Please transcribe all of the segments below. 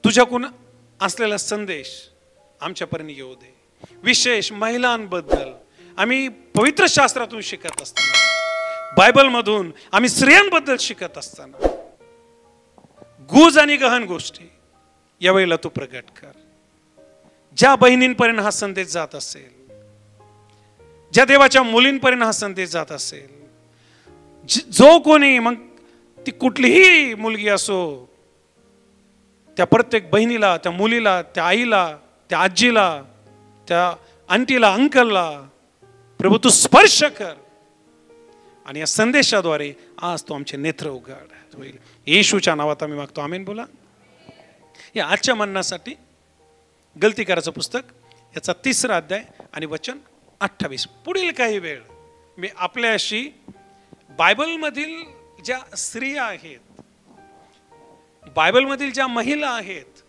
तुझ्याकडून असलेला संदेश आमच्यापर्यंत येऊ दे. विशेष महिलांबद्दल आम्ही पवित्र शास्त्रातून शिकत असताना, बायबलमधून आम्ही स्त्रियांबद्दल शिकत असताना गुज आणि गहन गोष्टी यावेळेला तू प्रगट कर. ज्या बहिणींपर्यंत हा संदेश जात असेल, ज्या देवाच्या मुलींपर्यंत हा संदेश जात असेल, जो कोणी, मग ती कुठलीही मुलगी असो, त्या प्रत्येक बहिणीला, त्या मुलीला, त्या आईला, त्या आजीला, त्या आंटीला, अंकलला प्रभू तू स्पर्श कर आणि या संदेशाद्वारे आज तो आमचे नेत्र उघड होईल. येशूच्या नावात आम्ही मागतो, आमेन. बोला. या आजच्या म्हणण्यासाठी गलतीकाराचं पुस्तक याचा 3रा अध्याय आणि वचन 28. पुढील काही वेळ मी आपल्याशी बायबलमधील ज्या स्त्रिया आहेत, बायबलमधील ज्या महिला आहेत,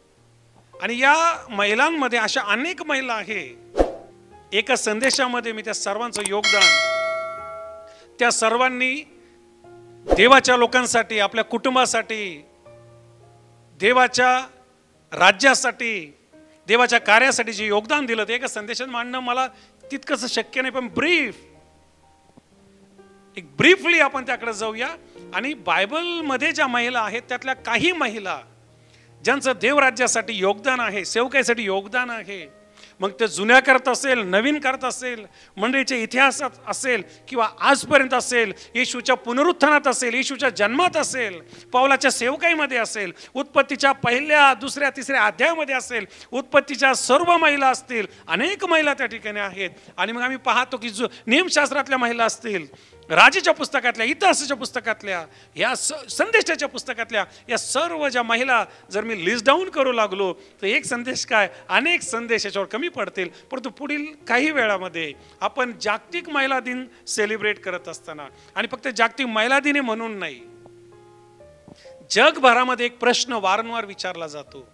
आणि या महिलांमध्ये अशा अनेक महिला आहेत, एका संदेशामध्ये मी त्या सर्वांचं योगदान, त्या सर्वांनी देवाच्या लोकांसाठी, आपल्या कुटुंबासाठी, देवाच्या राज्यासाठी, देवाच्या कार्यासाठी जे योगदान दिलं ते एका संदेशात मांडणं मला तितकंच शक्य नाही. पण ब्रीफली आपण त्याकडे जाऊया. आणि बायबलमध्ये ज्या महिला आहेत त्यातल्या काही महिला ज्यांचं देवराज्यासाठी योगदान आहे, सेवकाईसाठी योगदान आहे, मग ते जुन्या करत असेल, नवीन करत असेल, मंडळीच्या इतिहासात असेल किंवा आजपर्यंत असेल, येशूच्या पुनरुत्थानात असेल, येशूच्या जन्मात असेल, पावलाच्या सेवकाईमध्ये असेल, उत्पत्तीच्या 1, 2, 3 अध्यायामध्ये असेल, उत्पत्तीच्या सर्व महिला असतील, अनेक महिला त्या ठिकाणी आहेत. आणि मग आम्ही पाहतो की जो नियमशास्त्रातल्या महिला असतील, राजेच्या पुस्तकातल्या, इतिहासाच्या पुस्तकातल्या, या संदेशाच्या पुस्तकातल्या, या सर्व ज्या महिला जर मी लिस्ट डाऊन करू लागलो तर एक संदेश काय, अनेक संदेश याच्यावर कमी पडतील. परंतु पुढील काही वेळामध्ये आपण जागतिक महिला दिन सेलिब्रेट करत असताना, आणि फक्त जागतिक महिला दिन म्हणून नाही, जगभरामध्ये एक प्रश्न वारंवार विचारला जातो.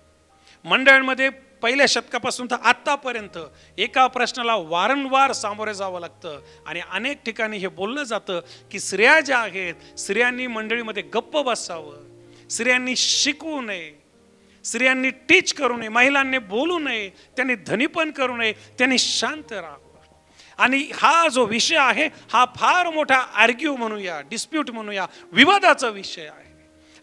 मंडळांमध्ये पहिल्या शतकापासून तर आतापर्यंत एका प्रश्नाला वारंवार सामोरे जावं लागतं. आणि अनेक ठिकाणी हे बोललं जातं की स्त्रिया ज्या आहेत, स्त्रियांनी मंडळीमध्ये गप्प बसावं, स्त्रियांनी शिकवू नये, स्त्रियांनी टीच करू नये, महिलांनी बोलू नये, त्यांनी धनीपण करू नये, त्यांनी शांत राहावं. आणि हा जो विषय आहे हा फार मोठा आर्ग्यू म्हणूया, डिस्प्यूट म्हणूया, विवादाचा विषय आहे.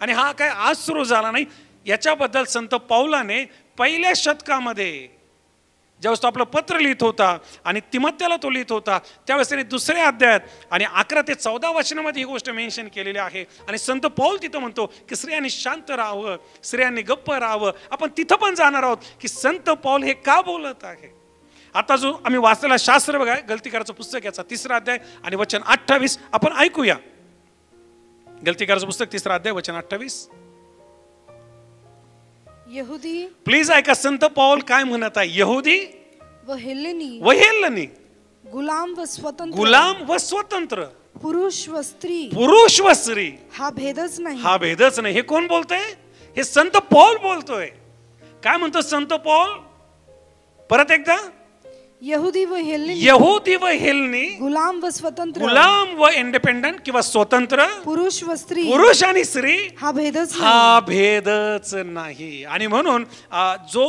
आणि हा काय आज सुरू झाला नाही. याच्याबद्दल संत पौलाने पहिल्या शतकामध्ये ज्यावेळेस तो आपलं पत्र लिहित होता आणि तिमोथेला तो लिहित होता, त्यावेळेस त्याने 2ऱ्या अध्यायात आणि 11 ते 14 वचनामध्ये ही गोष्ट मेन्शन केलेली आहे. आणि संत पौल तिथं म्हणतो की स्त्रियांनी शांत राहावं, स्त्रियांनी गप्प राहावं. आपण तिथं पण जाणार आहोत की संत पौल हे का बोलत आहे. आता जो आम्ही वाचलेला शास्त्र बघा, गलतीकाराचं पुस्तक याचा 3रा अध्याय आणि वचन 28 आपण ऐकूया. गलतीकाराचं पुस्तक 3रा अध्याय वचन 28. यहुदी, प्लीज ऐका, संत पौल काय म्हणत आहे. यहुदी व हेलेनी, गुलाम व स्वतंत्र, गुलाम व स्वतंत्र, पुरुष व स्त्री हा भेदच नाही. हे कोण बोलतोय. हे संत पौल बोलतोय. काय म्हणतो संत पौल, परत एकदा. यहुदी व हेलनी, गुलाम व स्वतंत्र, गुलाम व इंडिपेंडंट किंवा स्वतंत्र, पुरुष व स्त्री, पुरुष आणि स्त्री हा भेदच नाही. आणि म्हणून जो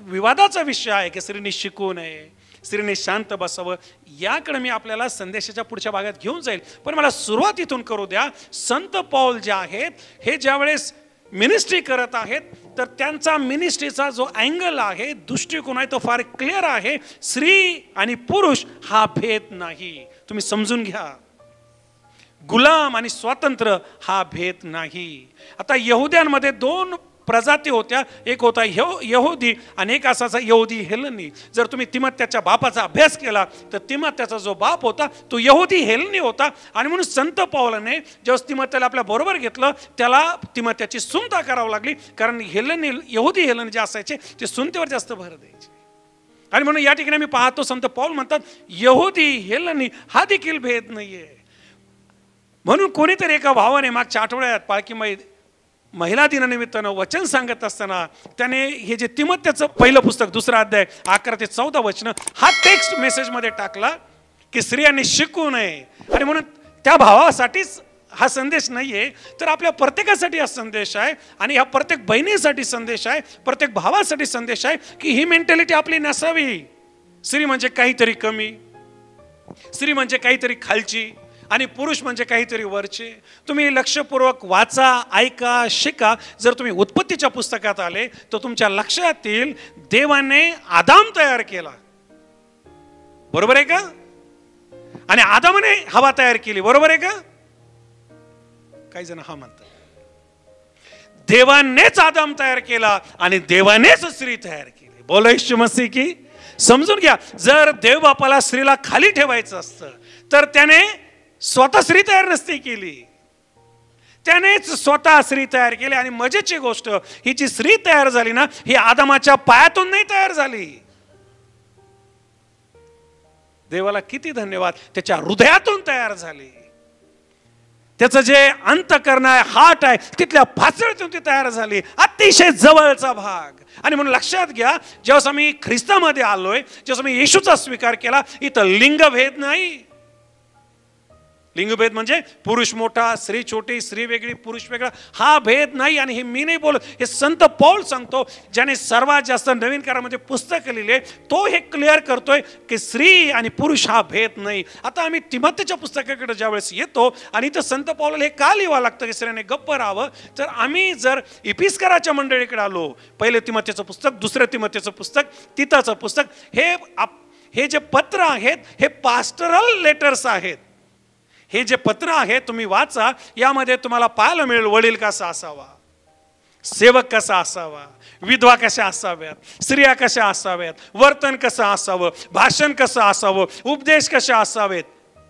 विवादाचा विषय आहे की स्त्रीने शिकू नये, स्त्रीने शांत बसावं, याकडे मी आपल्याला संदेशाच्या पुढच्या भागात घेऊन जाईल. पण मला सुरुवात इथून करू द्या. संत पौल जे आहेत हे ज्यावेळेस मिनिस्ट्री करत आहेत तर त्यांचा मिनिस्ट्रीचा जो अँगल आहे, दृष्टिकोन आहे, तो फार क्लिअर आहे. स्त्री आणि पुरुष हा भेद नाही. तुम्ही समजून घ्या. गुलाम आणि स्वातंत्र्य हा भेद नाही. आता यहुद्यांमध्ये 2 प्रजाती होत्या. एक होता यहुदी आणि एक असाचा यहुदी हेलनी. जर तुम्ही तिमोथेच्या बापाचा अभ्यास केला तर तिमोथेचा जो बाप होता तो यहुदी हेलनी होता. आणि म्हणून संत पौलाने जेव्हा तिमोथेला आपल्या बरोबर घेतलं त्याला तिमोथेची सुनता करावी लागली. कारण यहुदी हेलनी जे असायचे ते सुनतेवर जास्त भर द्यायचे. आणि म्हणून या ठिकाणी मी पाहतो संत पौल म्हणतात यहुदी हेलनी हा देखील भेद नाहीये. म्हणून कोणीतरी एका भावाने मागच्या आठवड्यात पालखीमय महिला दिनानिमित्तानं वचन सांगत असताना त्याने हे जे तिमोथेचं पहिलं पुस्तक 2रा अध्याय 11 ते 14 वचन हा टेक्स्ट मेसेजमध्ये टाकला की स्त्रियांनी शिकू नये. आणि म्हणून त्या भावासाठीच हा संदेश नाहीये, तर आपल्या प्रत्येकासाठी हा संदेश आहे. आणि ह्या प्रत्येक बहिणीसाठी संदेश आहे, प्रत्येक भावासाठी संदेश आहे की ही मेंटॅलिटी आपली नसावी. स्त्री म्हणजे काहीतरी कमी, स्त्री म्हणजे काहीतरी खालची, आणि पुरुष म्हणजे काहीतरी वरचे. तुम्ही लक्षपूर्वक वाचा, ऐका, शिका. जर तुम्ही उत्पत्तीच्या पुस्तकात आले तर तुमच्या लक्षात येईल देवाने आदाम तयार केला, बरोबर आहे का? आणि आदामाने हवा तयार केली, बरोबर आहे का? काही जण हा म्हणतात. देवानेच आदाम तयार केला आणि देवानेच स्त्री तयार केली. बोला येशू मसीह की. समजून घ्या, जर देव बापाला स्त्रीला खाली ठेवायचं असतं तर त्याने स्वतः स्त्री तयार नसती केली, त्यानेच स्वतः स्त्री तयार केली. आणि मजेची गोष्ट, ही जी स्त्री तयार झाली ना, ही आदामाच्या पायातून नाही तयार झाली. देवाला किती धन्यवाद, त्याच्या हृदयातून तयार झाली. त्याचं जे अंतःकरण आहे, हार्ट आहे, तिथल्या फासळीतून ती तयार झाली. अतिशय जवळचा भाग. आणि म्हणून लक्षात घ्या, जेव्हा आम्ही ख्रिस्तामध्ये आलोय, जेव्हा आम्ही येशूचा स्वीकार केला, इथं लिंगभेद नाही. लिंगभेद म्हणजे पुरुष मोठा, स्त्री छोटी, स्त्री वेगळी, पुरुष वेगळा, हा भेद नाही. आणि हे मी नाही बोलत, हे संत पौल सांगतो, ज्याने सर्वात जास्त नवीन करारामध्ये पुस्तक लिहिले, तो हे क्लिअर करतोय की स्त्री आणि पुरुष हा भेद नाही. आता आम्ही तिमोथेच्या पुस्तकाकडे ज्यावेळेस येतो आणि इथं संत पौलाला हे का लिहावं लागतं की स्त्रियाने गप्प राहावं, तर आम्ही जर इपिस्कराच्या मंडळीकडे आलो, पहिले तिमोथेचं पुस्तक, दुसरं तिमोथेचं पुस्तक, तिताचं पुस्तक, हे जे पत्र आहेत हे पास्टरल लेटर्स आहेत. हे जे पत्र आहे तुम्ही वाचा, यामध्ये तुम्हाला पाहायला मिळेल वडील कसा असावा, सेवक कसा असावा, विधवा कशा असाव्यात, स्त्रिया कशा असाव्यात, वर्तन कसं असावं, भाषण कसं असावं, उपदेश कशा असावेत.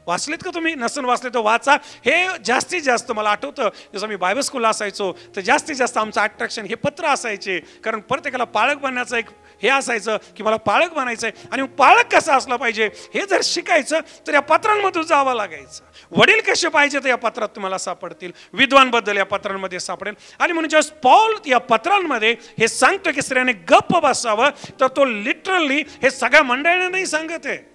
वाचलेत का तुम्ही? नसन वाचले तर वाचा. हे जास्तीत जास्त मला आठवतं, जसं मी बायबल स्कूलला असायचो तर जास्तीत जास्त आमचं अट्रॅक्शन हे पत्र असायचे. कारण प्रत्येकाला पाळक बनण्याचं एक हे असायचं की मला पाळक बनायचं आहे. आणि पाळक कसा असला पाहिजे हे जर शिकायचं तर या पत्रांमधून जावं लागायचं. वडील कसे पाहिजे तर या पत्रात तुम्हाला सापडतील, विद्वांबद्दल या पत्रांमध्ये सापडेल. आणि म्हणून जेव्हा पौल या पत्रांमध्ये हे सांगतो की स्त्रियाने गप्प बसावं, तर तो लिटरली हे सगळ्या मंडळींना नाही सांगत आहे.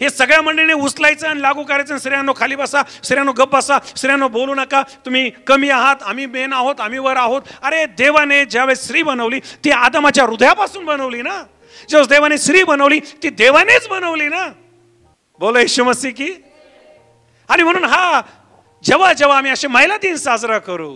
हे सगळ्या मंडळीने उचलायचं आणि लागू करायचं. स्त्रियांनो खाली बसा, स्त्रियांनो गप्प बसा, स्त्रियांनो बोलू नका, तुम्ही कमी आहात, आम्ही मेन आहोत, आम्ही वर आहोत. अरे देवाने ज्यावेळेस स्त्री बनवली ती आदमाच्या हृदयापासून बनवली ना. ज्यावेळेस देवाने स्त्री बनवली ती देवानेच बनवली ना. बोला येशू मसीह की. आणि म्हणून हा जेव्हा जेव्हा आम्ही असे महिला दिन साजरा करू,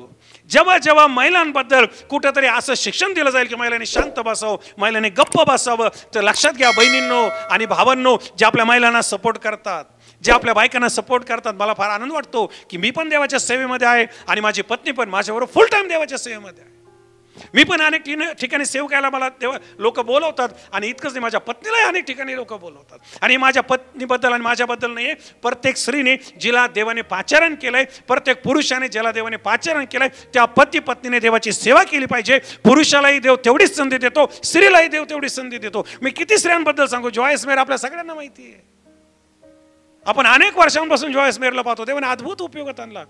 जेव्हा जेव्हा महिलांबद्दल कुठेतरी असं शिक्षण दिलं जाईल की महिलांनी शांत बसावं, महिलांनी गप्प बसावं, तर लक्षात घ्या बहिणींनो आणि भावांनो, जे आपल्या महिलांना सपोर्ट करतात, जे आपल्या बायकांना सपोर्ट करतात, मला फार आनंद वाटतो की मी पण देवाच्या सेवेमध्ये आहे आणि माझी पत्नी पण माझ्याबरोबर फुल टाइम देवाच्या सेवेमध्ये आहे. मी पण अनेक ठिकाणी सेवा करायला मला लोक बोलवतात. आणि इतकंच नाही, माझ्या पत्नीलाही अनेक ठिकाणी लोक बोलवतात. आणि माझ्या पत्नीबद्दल आणि माझ्याबद्दल नाही आहे, प्रत्येक स्त्रीने जिला देवाने पाचारण केलंय, प्रत्येक पुरुषाने ज्याला देवाने पाचारण केलंय, त्या पती पत्नीने देवाची सेवा केली पाहिजे. पुरुषालाही देव तेवढीच संधी देतो, स्त्रीलाही देव तेवढीच संधी देतो. मी किती स्त्रियांबद्दल सांगू, जॉयस मेयर आपल्या सगळ्यांना माहिती आहे. आपण अनेक वर्षांपासून जॉयस मेयरला पाहतो. देवाने अद्भुत उपयोगात आणला.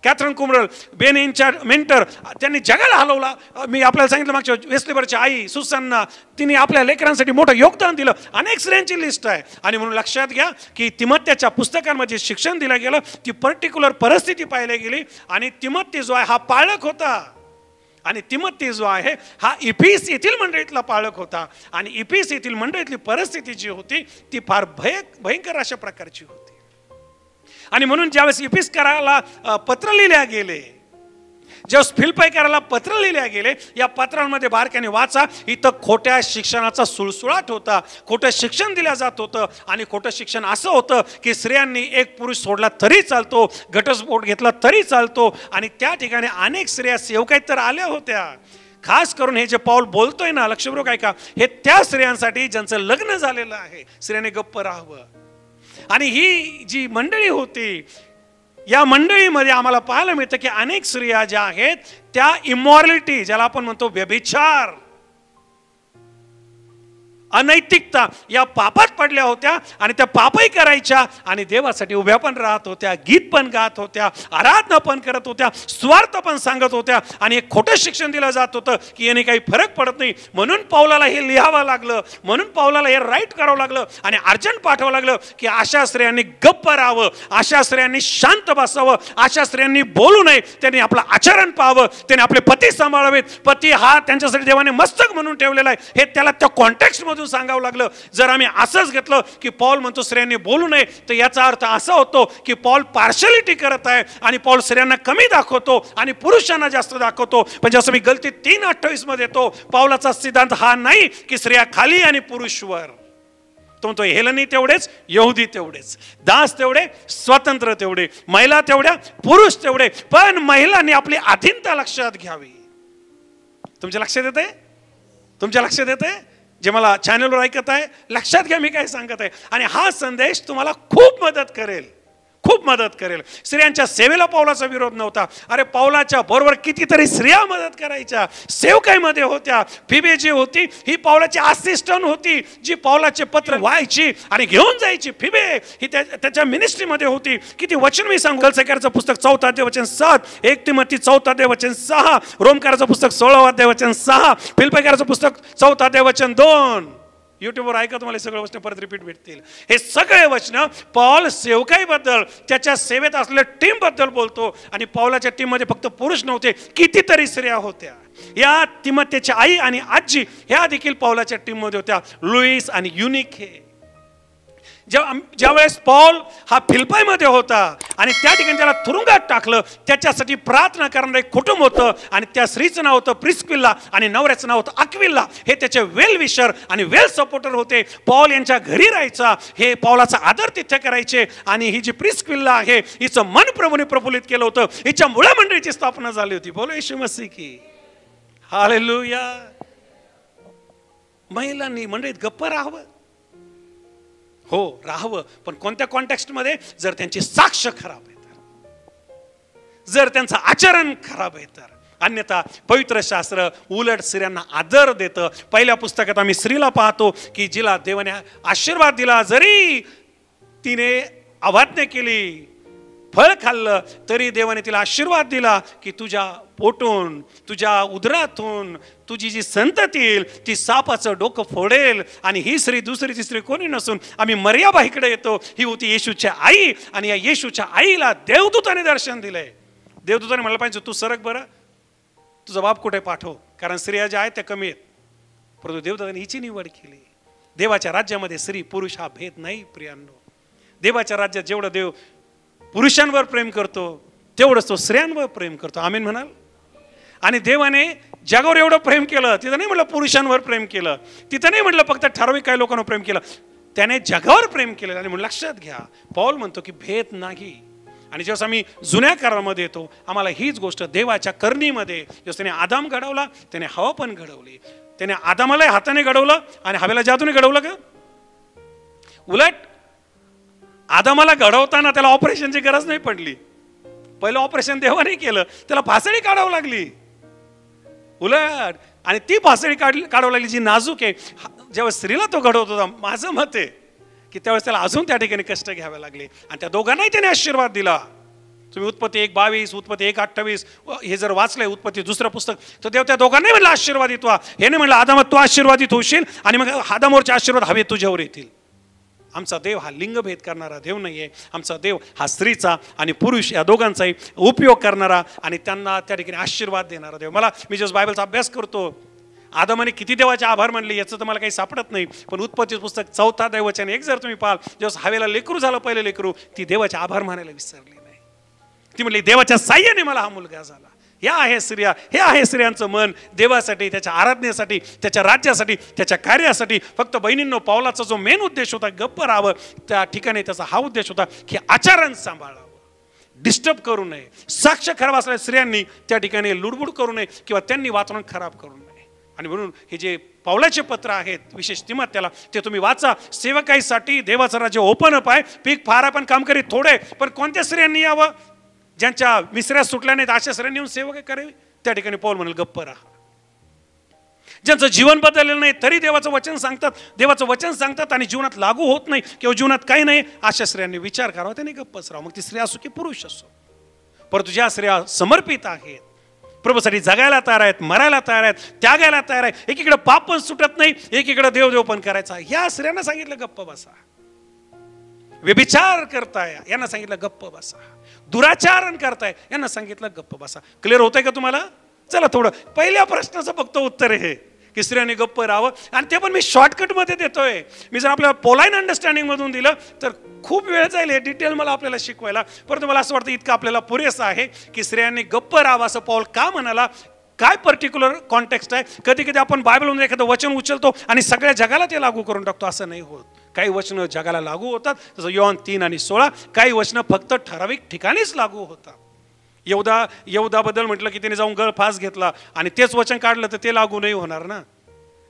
कॅथरीन कुमरल, बेनींच्या मेंटर, त्यांनी जगाला हलवला. मी आपल्याला सांगितलं मागच्या वेस्लीबरची आई सुसन्ना, तिने आपल्या लेकरांसाठी मोठं योगदान दिलं. अनेक स्त्रियांची लिस्ट आहे. आणि म्हणून लक्षात घ्या की तिमोथेच्या पुस्तकांमध्ये शिक्षण दिलं गेलं, ती पर्टिक्युलर परिस्थिती पाहिली गेली. आणि तिमोथी जो आहे हा पाळक होता, आणि तिमोथी जो आहे हा इफिस येथील मंडळीतला पाळक होता. आणि इफिस येथील मंडळीतली परिस्थिती जी होती ती फार भयंकर अशा प्रकारची होती. आणि म्हणून ज्यावेळेस इफिस्कराला पत्र लिहिल्या गेले, ज्यावेळेस फिलिप्पीकराला पत्र लिहिल्या गेले, या पत्रांमध्ये बारकाईने वाचा, इथं खोट्या शिक्षणाचा सुळसुळाट होता. खोटं शिक्षण दिलं जात होतं. आणि खोटं शिक्षण असं होतं की स्त्रियांनी एक पुरुष सोडला तरी चालतो, घटस्फोट घेतला तरी चालतो. आणि त्या ठिकाणी अनेक स्त्रिया सेवकाईत तर आल्या होत्या. खास करून हे जे पौल बोलतोय ना, लक्षपूर्वक ऐका, हे त्या स्त्रियांसाठी ज्यांचं लग्न झालेलं आहे, स्त्रियाने गप्प राहावं. आणि ही जी मंडळी होती, या मंडळीमध्ये आम्हाला पाहायला मिळतं की अनेक स्त्रिया ज्या आहेत त्या इमॉरॅलिटी, ज्याला आपण म्हणतो व्यभिचार, अनैतिकता, या पापात पडल्या होत्या आणि त्या पापही करायच्या आणि देवासाठी उभ्या पण राहत होत्या, गीत पण गात होत्या, आराधना पण करत होत्या, स्वार्थ पण सांगत होत्या आणि एक खोटं शिक्षण दिलं जात होतं की याने काही फरक पडत नाही. म्हणून पौलाला हे लिहावं लागलं, म्हणून पौलाला हे राईट करावं लागलं आणि अर्जंट पाठवावं लागलं की अशा स्त्रियांनी गप्प राहावं, अशा स्त्रियांनी शांत बसावं, अशा स्त्रियांनी बोलू नये, त्यांनी आपलं आचरण पाहावं, त्यांनी आपले पती सांभाळावेत. पती हा त्यांच्यासाठी देवाने मस्तक म्हणून ठेवलेला आहे हे त्याला त्या कॉन्टेक्स्ट मधून सांगावं लागलं. जर आम्ही असंच घेतलं की पौल म्हणतो स्त्रियांनी बोलू नये, तर याचा अर्थ असा होतो की पौल पार्शलिटी करत आहे आणि पौल स्त्रियांना कमी दाखवतो आणि पुरुषांना जास्त दाखवतो. पण जसं मी गलती 3:28 मध्ये येतो, पौलाचा सिद्धांत हा नाही की स्त्रिया खाली आणि पुरुष वर. तो म्हणतो हेलनी तेवढेच, यहुदी तेवढेच, दास तेवढे, स्वतंत्र तेवढे, महिला तेवढ्या, पुरुष तेवढे, पण महिलांनी आपली अधीनता लक्षात घ्यावी. तुमच्या लक्षात येते? तुमच्या लक्षात येते? जे मला चॅनलवर ऐकत आहे लक्षात घ्या मी काय सांगत आहे. आणि हा संदेश तुम्हाला खूप मदत करेल, खूप मदत करेल. स्त्रियांच्या सेवेला पौलाचा विरोध नव्हता. अरे पौलाच्या बरोबर कितीतरी स्त्रिया मदत करायच्या, सेवकाईमध्ये होत्या. फिबे जी होती ही पौलाची असिस्टंट होती, जी पौलाचे पत्र व्हायची आणि घेऊन जायची. फिबे ही त्याच्या मिनिस्ट्रीमध्ये होती. किती वचन मी सांगू. गलतिकाराचं पुस्तक 4 अध्याय वचन 7, 1 तिमोथी 4 अध्याय वचन 6, रोमकाराचं पुस्तक 16 अध्याय वचन 6, फिलिप्पीकराचं पुस्तक 4 अध्याय वचन 2. युट्यूबवर ऐका, तुम्हाला सगळे वचन परत रिपीट भेटतील. हे सगळे वचन पौल सेवकाईबद्दल, त्याच्या सेवेत असलेल्या टीम बद्दल बोलतो. आणि पौलाच्या टीम मध्ये फक्त पुरुष नव्हते, कितीतरी स्त्रिया होत्या. या तिमोथेच्या आई आणि आजी ह्या देखील पौलाच्या टीम मध्ये होत्या, लुईस आणि युनिके. ज्यावेळेस पौल हा फिलिप्पीमध्ये होता आणि त्या ठिकाणी त्याला तुरुंगात टाकलं, त्याच्यासाठी प्रार्थना करणारं एक कुटुंब होतं आणि त्या स्त्रीचं नाव होतं प्रिस्किल्ला आणि नवऱ्याचं नाव होतं अक्विला. हे त्याचे वेल विशर आणि वेल सपोर्टर होते. पौल यांच्या घरी राहायचा, हे पौलाचा आदर तिथे करायचे. आणि ही जी प्रिस्किल्ला आहे हिचं मन प्रभूने प्रफुल्लित केलं होतं, हिच्या मुळा मंडळीची स्थापना झाली होती. बोलो येशू मसीह की हालेलुया. महिलांनी मंडळीत गप्प राहावं, हो राहावं, पण कोणत्या कॉन्टेक्स्ट मध्ये? जर त्यांची साक्ष खराब आहे तर, जर त्यांचं आचरण खराब आहे तर. अन्यथा पवित्र शास्त्र उलट स्त्रियांना आदर देतं. पहिल्या पुस्तकात आम्ही स्त्रीला पाहतो की जिला देवाने आशीर्वाद दिला, जरी तिने अवाज्ञा केली, फळ खाल्लं, तरी देवाने तिला आशीर्वाद दिला की तुझ्या पोटून, तुझ्या उदरातून तुझी जी संतती येईल ती सापाचं डोकं फोडेल. आणि ही स्त्री दुसरी तिसरी कोणी नसून आम्ही मरियाबाईकडे येतो. ही होती येशूच्या आई आणि या येशूच्या आईला देवदूताने दर्शन दिलंय. देवदूताने म्हणलं पाहिजे तू सरक बरं, तुझा बाप कुठे पाठव, कारण स्त्रिया ज्या आहेत त्या कमी आहेत. परंतु देवदूताने हिची निवड केली. देवाच्या राज्यामध्ये स्त्री पुरुष हा भेद नाही प्रियांनो. देवाच्या राज्यात जेवढं देव पुरुषांवर प्रेम करतो तेवढंच तो स्त्रियांवर प्रेम करतो. आमीन म्हणाल? आणि देवाने जगावर एवढं प्रेम केलं, तिथं नाही म्हटलं पुरुषांवर प्रेम केलं, तिथं नाही म्हटलं फक्त ठराविक काही लोकांवर प्रेम केलं, त्याने जगावर प्रेम केलं. आणि म्हणून लक्षात घ्या, पौल म्हणतो की भेद नाही. आणि जेव्हा आम्ही जुन्या करारामध्ये येतो, आम्हाला हीच गोष्ट देवाच्या करणीमध्ये, जसं त्याने आदाम घडवला त्याने हवा पण घडवली. त्याने आदामाला हाताने घडवलं आणि हवेला जादूने घडवलं का? उलट आदामाला घडवताना त्याला ऑपरेशनची गरज नाही पडली. पहिलं ऑपरेशन देवाने केलं, त्याला फासळी काढावं लागली. उलट आणि ती फासळी काढावं लागली जी नाजूक आहे. जेव्हा स्त्रीला तो घडवत होता, माझं मत आहे की त्यावेळेस त्याला अजून त्या ठिकाणी कष्ट घ्यावे लागले. आणि त्या दोघांनाही त्याने आशीर्वाद दिला. तुम्ही उत्पत्ती 1:22, उत्पत्ती 1:28 हे जर वाचलंय, उत्पत्ती दुसरं पुस्तक, तर देव त्या दोघांनाही म्हणलं आशीर्वादित व्हा. हे नाही म्हणलं आदाम तू आशीर्वादित होशील आणि मग आदामवरचे आशीर्वाद हवे तुझ्यावर येतील. आमचा देव हा लिंगभेद करणारा देव नाहीये. आमचा देव हा स्त्रीचा आणि पुरुष या दोघांचाही उपयोग करणारा आणि त्यांना त्या ठिकाणी आशीर्वाद देणारा देव. मी जस्ट बायबलचा अभ्यास करतो, आदामाने किती देवाचे आभार मानले याचं तर मला काही सापडत नाही. पण उत्पत्ती पुस्तक 4 दैवचन 1 जर तुम्ही पाहाल, जेव्हा हवेला लेकरू झालं पहिलं लेकरू, ती देवाचे आभार मानायला विसरली नाही. ती म्हणली देवाच्या साह्याने मला हा मुलगा झाला. हे आहे स्त्रिया, हे आहे स्त्रियांचं मन देवासाठी, त्याच्या आराधनेसाठी, त्याच्या राज्यासाठी, त्याच्या कार्यासाठी. फक्त बहिणींनो, पौलाचा जो मेन उद्देश होता गप्प राहावं, त्या ठिकाणी त्याचा हा उद्देश होता की आचरण सांभाळावं, डिस्टर्ब करू नये. साक्ष खराब असलेल्या स्त्रियांनी त्या ठिकाणी लुडबुड करू नये किंवा त्यांनी वातावरण खराब करू नये. आणि म्हणून हे जे पौलाचे पत्र आहेत, विशेष तिमोथेला, ते तुम्ही वाचा. सेवकाईसाठी देवाचं राज्य ओपन अप आहे. पीक फार पण काम करीत थोडे, पण कोणत्या स्त्रियांनी यावं? ज्यांच्या मिसऱ्या सुटल्या नाहीत अशा स्त्रियांनी येऊन सेवा करावी. त्या ठिकाणी पौल म्हणाल गप्प राहा. ज्यांचं जीवन बदललेलं नाही तरी देवाचं वचन सांगतात आणि जीवनात लागू होत नाही किंवा जीवनात काही नाही, अशा स्त्रियांनी विचार करावा, त्यांनी गप्पच राहावं. मग ती स्त्री असो की पुरुष असो. परंतु ज्या स्त्रिया समर्पित आहेत, प्रभूसाठी जगायला तयार आहेत, मरायला तयार आहेत, त्यागायला तयार आहेत, एकीकडे पाप पण सुटत नाही, एकीकडे देवदेव पण करायचा, या स्त्रियांना सांगितलं गप्प बसा. व्यभिचार करताय यांना सांगितलं गप्प बसा. दुराचारण करताय यांना सांगितलं गप्प बसा. क्लिअर होतंय का तुम्हाला? चला थोडं पहिल्या प्रश्नाचं फक्त उत्तर आहे की स्त्रियांनी गप्प राहावं, आणि ते पण मी शॉर्टकटमध्ये देतोय. मी जर आपल्याला पोलाईन अंडरस्टँडिंग मधून दिलं तर खूप वेळ जाईल हे डिटेल मला आपल्याला शिकवायला, परंतु मला असं वाटतं इतकं आपल्याला पुरेसं आहे की स्त्रियांनी गप्प राहावं असं पौल का म्हणाला, काय पर्टिक्युलर कॉन्टेक्स्ट आहे. कधी कधी आपण बायबलमधून एखादं वचन उचलतो आणि सगळ्या जगाला ते लागू करून टाकतो, असं नाही होत. काही वचनं जगाला लागू होतात, जसं योहान 3 आणि 16. काही वचनं फक्त ठराविक ठिकाणीच लागू होतात. यहूदाबद्दल म्हटलं की त्याने जाऊन गळफास घेतला आणि तेच वचन काढलं तर ते लागू नाही होणार ना.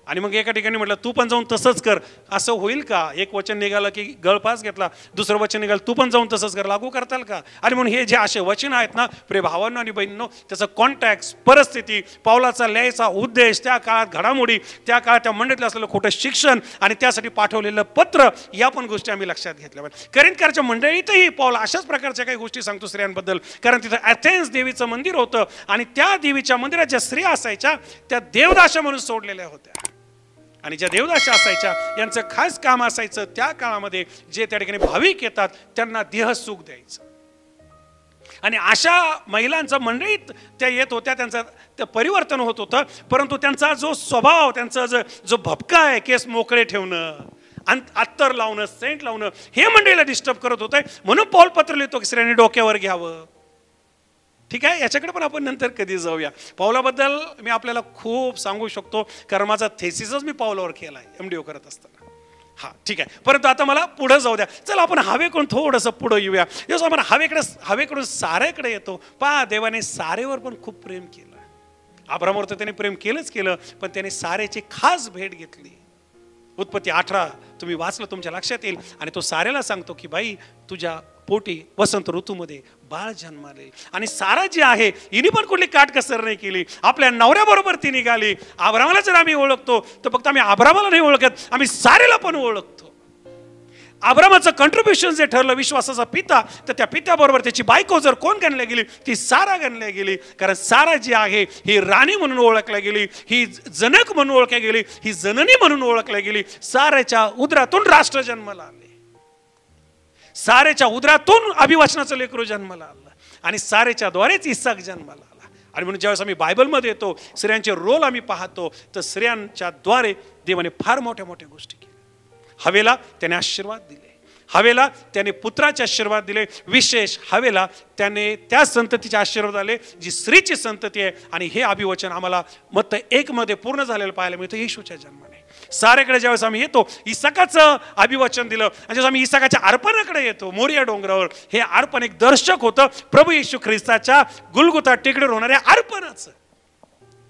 आणि मग एका ठिकाणी म्हटलं तू पण जाऊन तसंच कर, असं होईल का? एक वचन निघालं की गळफास घेतला, दुसरं वचन निघालं तू पण जाऊन तसंच कर, लागू करताल का? आणि म्हणून हे जे असे वचन आहेत ना प्रिय भावांनो आणि बहिणींनो, त्याचं कॉन्टॅक्ट, परिस्थिती, पावलाचा लिहायचा उद्देश, त्या काळात घडामोडी, त्या काळात त्या मंडळीतलं असलेलं खोटं शिक्षण आणि त्यासाठी पाठवलेलं पत्र, या पण गोष्टी आम्ही लक्षात घेतल्या पाहिजे. करिंथच्या मंडळीतही पाऊल अशाच प्रकारच्या काही गोष्टी सांगतो स्त्रियांबद्दल, कारण तिथं ॲथेन्स देवीचं मंदिर होतं आणि त्या देवीच्या मंदिरात ज्या स्त्रिया असायच्या त्या देवदाशा म्हणून सोडलेल्या होत्या. आणि ज्या देवदाशा असायच्या यांचं खास काम असायचं त्या काळामध्ये जे त्या ठिकाणी भाविक येतात त्यांना देहसुख द्यायचं. आणि अशा महिलांचं मंडळीत त्या येत होत्या, त्यांचं ते परिवर्तन होत होतं, परंतु त्यांचा जो स्वभाव, त्यांचा जो भपका आहे, केस मोकळे ठेवणं, अत्तर लावणं, सेंट लावणं, हे मंडळीला डिस्टर्ब करत होतं. म्हणून पौल पत्र लिहितो की स्त्रियांनी डोक्यावर घ्यावं. ठीक आहे, याच्याकडे पण आपण नंतर कधी जाऊया. पावलाबद्दल मी आपल्याला खूप सांगू शकतो, कारण माझा थेसिसच मी पावलावर केला आहे MDO करत असताना. हा ठीक आहे, परंतु आता मला पुढे जाऊ द्या. चला आपण हवेकडून थोडंसं पुढं येऊया. जसं आपण हवेकडून सारेकडे येतो. पहा, देवाने सारेवर पण खूप प्रेम केलं. अब्राहामावर तर त्याने प्रेम केलं, पण त्याने सारेची खास भेट घेतली. उत्पत्ती 18 तुम्ही वाचलं, तुमच्या लक्षात येईल. आणि तो साऱ्याला सांगतो की बाई, तुझ्या पोटी वसंत ऋतूमध्ये बाळ जन्माले. आणि सारा जी आहे हिने पण कुठली काटकसर नाही केली, आपल्या नवऱ्याबरोबर ती निघाली. अब्राहामाला जर आम्ही ओळखतो तर फक्त आम्ही अब्राहामाला नाही ओळखत, आम्ही सारेला पण ओळखतो. अब्राहामाचं कंट्रीब्युशन जे ठरलं, विश्वासाचा पिता, तर त्या पित्याबरोबर त्याची बायको जर कोण गणल्या गेली, ती सारा गणल्या गेली. कारण सारा जी आहे ही राणी म्हणून ओळखल्या गेली, ही जनक म्हणून ओळखल्या गेली, ही जननी म्हणून ओळखल्या गेली. साऱ्याच्या उदरातून राष्ट्र जन्माला आले, सारेच्या उदरातून अभिवचनाचं लेकरू जन्माला आलं आणि सारेच्या द्वारेच इसाक जन्माला आला. आणि म्हणून ज्यावेळेस आम्ही बायबलमध्ये येतो, स्त्रियांचे रोल आम्ही पाहतो, तर स्त्रियांच्या द्वारे देवाने फार मोठ्या मोठ्या गोष्टी केल्या. हवेला त्याने आशीर्वाद दिले, हवेला त्याने पुत्राचे आशीर्वाद दिले. विशेष हवेला त्याने त्या संततीचे आशीर्वाद आले जी स्त्रीची संतती आहे. आणि हे अभिवचन आम्हाला मत्त 1 मध्ये पूर्ण झालेलं पाहायला मिळतं येशूच्या जन्माने. सारेकडे ज्यावेळेस आम्ही येतो, इसाकाचं अभिवचन दिलं, आणि ज्यावेळेस आम्ही इसाकाच्या अर्पणाकडे येतो मोरिया डोंगरावर, हे अर्पण एक दर्शक होतं प्रभू येशू ख्रिस्ताच्या गुलगुता टेकडीवर होणाऱ्या अर्पणाचं.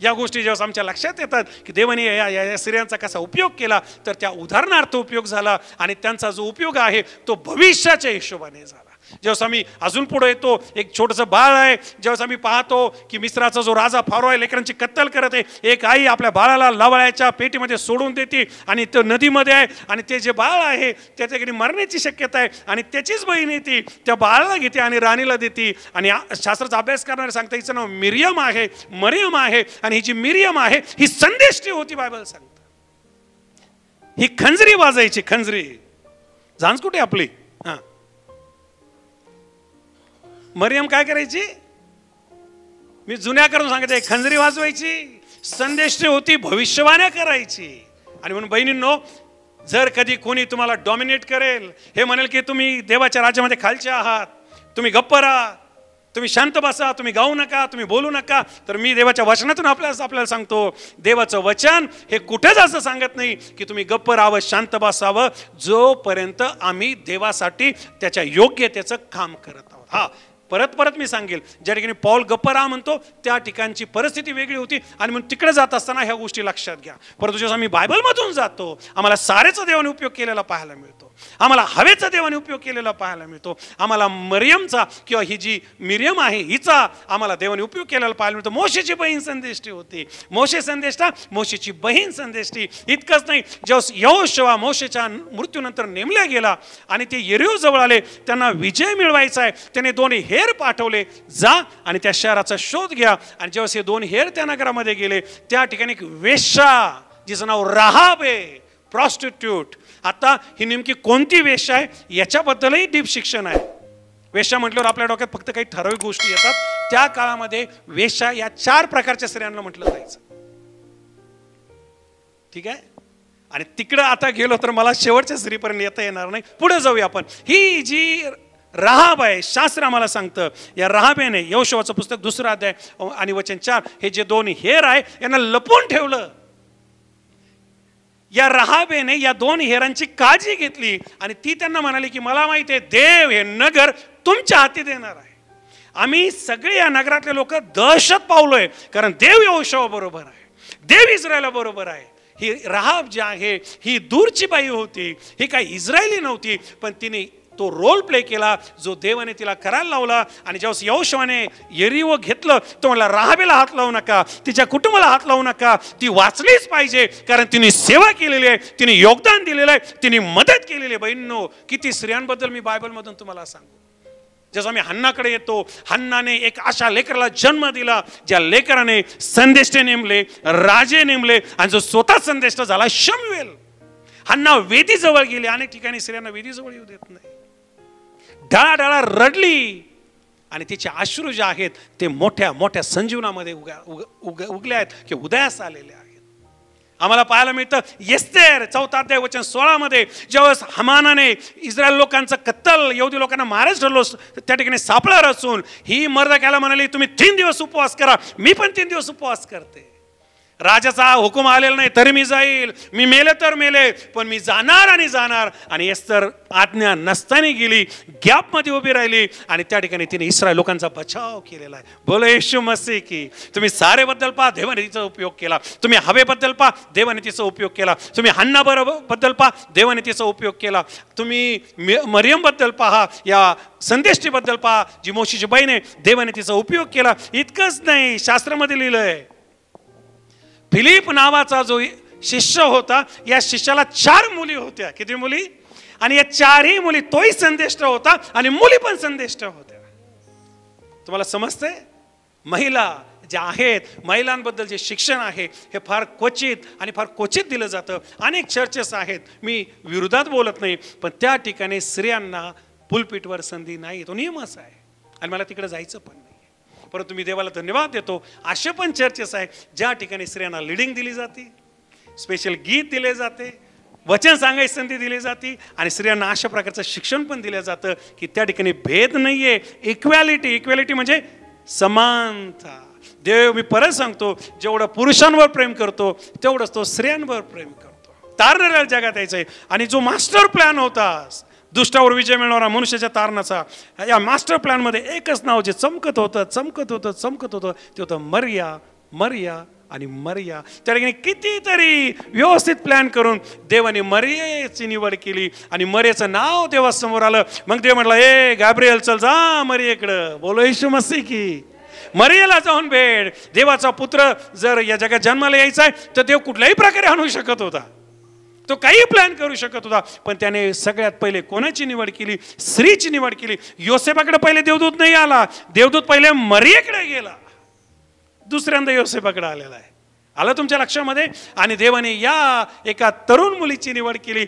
या गोष्टी ज्यावेळेस आमच्या लक्षात येतात की देवाने या स्त्रियांचा कसा उपयोग केला, तर त्या उदाहरणार्थ उपयोग झाला आणि त्यांचा जो उपयोग आहे तो भविष्याच्या हिशोबाने झाला. ज्यावेळेस आम्ही अजून पुढे येतो, एक छोटंसं बाळ आहे. ज्यावेळेस आम्ही पाहतो की मिस्राचा जो राजा फारो आहे, लेकरांची कत्तल करत आहे, एक आई आपल्या बाळाला लवाळ्याच्या पेटीमध्ये सोडून देते आणि तो नदीमध्ये आहे आणि ते जे बाळ आहे त्याच्याकडे मरण्याची शक्यता आहे आणि त्याचीच बहीण येते, त्या बाळाला घेते आणि राणीला देते. आणि शास्त्राचा अभ्यास करणारे सांगता हिचं नाव मिरियम आहे, मरियम आहे. आणि ही जी मिरियम आहे ही संदेष्टी होती, बायबल सांगतं. ही खंजरी वाजायची, खंजरी. झांज कुठे आपली? हां, मरियम काय करायची? मी जुन्या करून सांगायचं, खंजरी वाजवायची, संदेष्टी होती, भविष्यवाण्या करायची. आणि म्हणून बहिणींनो, जर कधी कोणी तुम्हाला डॉमिनेट करेल, हे म्हणेल की तुम्ही देवाच्या राज्यामध्ये खालचे आहात, तुम्ही गप्प राहा, तुम्ही शांत बसा, तुम्ही गाऊ नका, तुम्ही बोलू नका, तर मी देवाच्या वचनातून आपल्याला सांगतो, देवाचं वचन हे कुठेच असं सांगत नाही की तुम्ही गप्प राहावं, शांत बसावं, जोपर्यंत आम्ही देवासाठी त्याच्या योग्यतेचं काम करत आहोत. हा, परत मी सांगेल, ज्या ठिकाणी पौल गप्प राहा म्हणतो त्या ठिकाणची परिस्थिती वेगळी होती आणि म्हणून तिकडे जात असताना ह्या गोष्टी लक्षात घ्या. परंतु जेव्हा आम्ही बायबलमधून जातो, आम्हाला सारेचा देवाने उपयोग केलेला पाहायला मिळतो. आम्हाला हवेचा देवाने उपयोग केलेला पाहायला मिळतो. आम्हाला मरियमचा किंवा ही जी मिरियम आहे हिचा आम्हाला देवाने उपयोग केलेला पाहायला मिळतो. मोशेची बहीण संदेष्टी होती, मोशे संदेष्टा, मोशेची बहीण संदेष्टी. इतकंच नाही, जेव्हा यहोशुआ मोशेच्या मृत्यूनंतर नेमला गेला आणि ते यरीहो जवळ आले, त्यांना विजय मिळवायचा आहे, त्याने 2 हेर पाठवले, जा आणि त्या शहराचा शोध घ्या. आणि जेव्हा हे 2 हेर त्या नगरामध्ये गेले, त्या ठिकाणी एक वेश्या जिचं नाव राहाब आहे, प्रॉस्टिट्यूट. आता ही नेमकी कोणती वेश्या आहे याच्याबद्दलही डीप शिक्षण आहे. वेश्या म्हटल्यावर आपल्या डोक्यात फक्त काही ठराविक गोष्टी येतात. त्या काळामध्ये वेश्या या 4 प्रकारच्या स्त्रियांना म्हटलं जायचं. ठीक आहे. आणि तिकडं आता गेलो तर मला शेवटच्या स्त्रीपर्यंत येता येणार नाही. पुढे जाऊया आपण. ही जी राहाब आहे, शास्त्र आम्हाला सांगतं, या राहाबेने यहोशुआचं पुस्तक 2 अध्याय आणि वचन 4, हे जे 2 हेर आहे यांना लपवून ठेवलं. या राहाबेने या 2 हेरांची काळजी घेतली आणि ती त्यांना म्हणाली की मला माहिती आहे देव हे नगर तुमच्या हाती देणार आहे. आम्ही सगळे या नगरातले लोक दहशत पावलोय, कारण देव यहोशुआ बरोबर आहे, देव इस्रायला बरोबर आहे. ही राहाब जी आहे ही दूरची बाई होती, ही काही इस्रायली नव्हती, पण तिने तो रोल प्ले केला जो देवाने तिला करायला लावला. आणि जेव्हा यहोशुआने यरीहो घेतलं तो म्हणला राहाबेला हात लावू नका, तिच्या कुटुंबाला हात लावू नका, ती वाचलीच पाहिजे, कारण तिने सेवा केलेली आहे, तिने योगदान दिलेलं आहे, तिने मदत केलेली आहे. बहिणींनो, किती स्त्रियांबद्दल मी बायबलमधून तुम्हाला सांगू. जसं आम्ही हन्नाकडे येतो, हन्नाने एक अशा लेकराला जन्म दिला ज्या लेकराने संदेष्टे नेमले, राजे नेमले, आणि जो स्वतः संदेष्ट झाला शमूएल. हन्ना वेदीजवळ गेली. अनेक ठिकाणी स्त्रियांना वेदीजवळ येऊ देत नाही. डाळाडाळा रडली आणि तिचे अश्रू जे आहेत ते मोठ्या मोठ्या संजीवनामध्ये उगले आहेत की उदयास आलेले आहेत. आम्हाला पाहायला मिळतं एस्तेर 4 अध्याय वचन 16 मध्ये जेव्हा हमानाने इस्रायल लोकांचं कत्तल, यहुदी लोकांना मारायचं ठरलो, त्या ठिकाणी सापळा रचून ही मर्दकाला म्हणाली तुम्ही 3 दिवस उपवास करा, मी पण 3 दिवस उपवास करते. राजाचा हुकूम आलेला नाही तरी मी जाईल, मी मेले तर मेले, पण मी जाणार आणि जाणार. आणि एस्तर आज्ञा नसताना गेली, गॅपमध्ये उभी राहिली आणि त्या ठिकाणी तिने इस्रायल लोकांचा बचाव केलेला आहे. बोलो येशू मसीह की. तुम्ही सारेबद्दल पहा, देवाने तिचा उपयोग केला. तुम्ही हवेबद्दल पहा, देवाने तिचा उपयोग केला. तुम्ही हन्ना बद्दल पहा, देवाने तिचा उपयोग केला. तुम्ही मरियमबद्दल पहा, या संदेष्टीबद्दल पहा जी मोशीची बहीण आहे, देवाने तिचा उपयोग केला. इतकंच नाही, शास्त्रामध्ये लिहिलंय फिलिप नावाचा जो शिष्य होता, या शिष्याला 4 मुली होत्या. किती मुली? आणि या 4ही मुली, तोही संदेष्ट होता आणि मुली पण संदेष्ट होत्या. तुम्हाला समजतंय? महिला ज्या आहेत, महिलांबद्दल जे शिक्षण आहे हे फार क्वचित दिलं जातं. अनेक चर्चेस आहेत, मी विरोधात बोलत नाही, पण त्या ठिकाणी स्त्रियांना पुलपिटवर संधी नाही, तो नियमच आहे. आणि मला तिकडे जायचं पण नाही. परंतु मी देवाला धन्यवाद देतो, असे पण चर्चेस आहे ज्या ठिकाणी स्त्रियांना लिडिंग दिली जाते, स्पेशल गीत दिले जाते, वचन सांगायची संधी दिली जाते, आणि स्त्रियांना अशा प्रकारचं शिक्षण पण दिलं जातं की त्या ठिकाणी भेद नाहीये. इक्वॅलिटी म्हणजे समानता. देव, मी परत सांगतो, जेवढं पुरुषांवर प्रेम करतो तेवढंच तो स्त्रियांवर प्रेम करतो. तारणाऱ्या जगात यायचंय. आणि जो मास्टर प्लॅन होता दुष्टावर विजय मिळवणारा मनुष्याच्या तारणाचा, या मास्टर प्लॅन मध्ये एकच नाव जे चमकत होतं ते होतं मरिया आणि मरिया. त्या ठिकाणी कितीतरी व्यवस्थित प्लॅन करून देवाने मरियेची निवड केली आणि मरियेचं नाव देवासमोर आलं. मग देव म्हटलं, ए गॅब्रिएल चल जा मरियेकडं. बोलो येशू मसीह की. मरियेला जाऊन भेट. देवाचा पुत्र जर या जगात जन्माला यायचा आहे तर देव कुठल्याही प्रकारे आणू शकत होता, तो काही प्लॅन करू शकत होता, पण त्याने सगळ्यात पहिले कोणाची निवड केली? स्त्रीची निवड केली. योसेफाकडे पहिले देवदूत नाही आला, देवदूत पहिले मरियेकडे गेला, दुसऱ्यांदा योसेफाकडे आलेला आहे. आलं तुमच्या लक्षामध्ये? आणि देवाने या एका तरुण मुलीची निवड केली,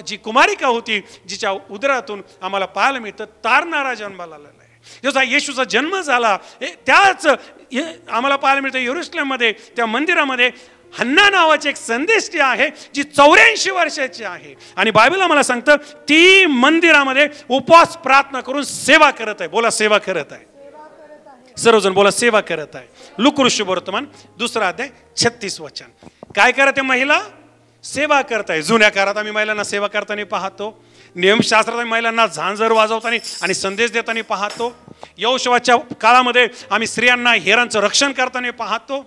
जी कुमारिका होती, जिच्या उदरातून आम्हाला पाहायला मिळतं तारणारा जन्माला आलेला आहे. जसा येशूचा जन्म झाला त्याच आम्हाला पाहायला मिळतं यरूशलेममध्ये त्या मंदिरामध्ये हन्ना नावाची एक संदेष्टी आहे जी 84 वर्षाची आहे. आणि बायबल आम्हाला सांगतं ती मंदिरामध्ये उपवास प्रार्थना करून सेवा करत आहे. बोला, सेवा करत आहे. सर्वजण बोला, सेवा करत आहे. लूका वर्तमान 2 अध्याय 36 वचन. काय करत आहे महिला? सेवा करत आहे. जुन्या काळात आम्ही महिलांना सेवा करताना पाहतो, नियमशास्त्रात आम्ही महिलांना झांजर वाजवताना आणि संदेश देताना पाहतो. यहोशुआच्या काळामध्ये आम्ही स्त्रियांना हेरांचं रक्षण करताना पाहतो.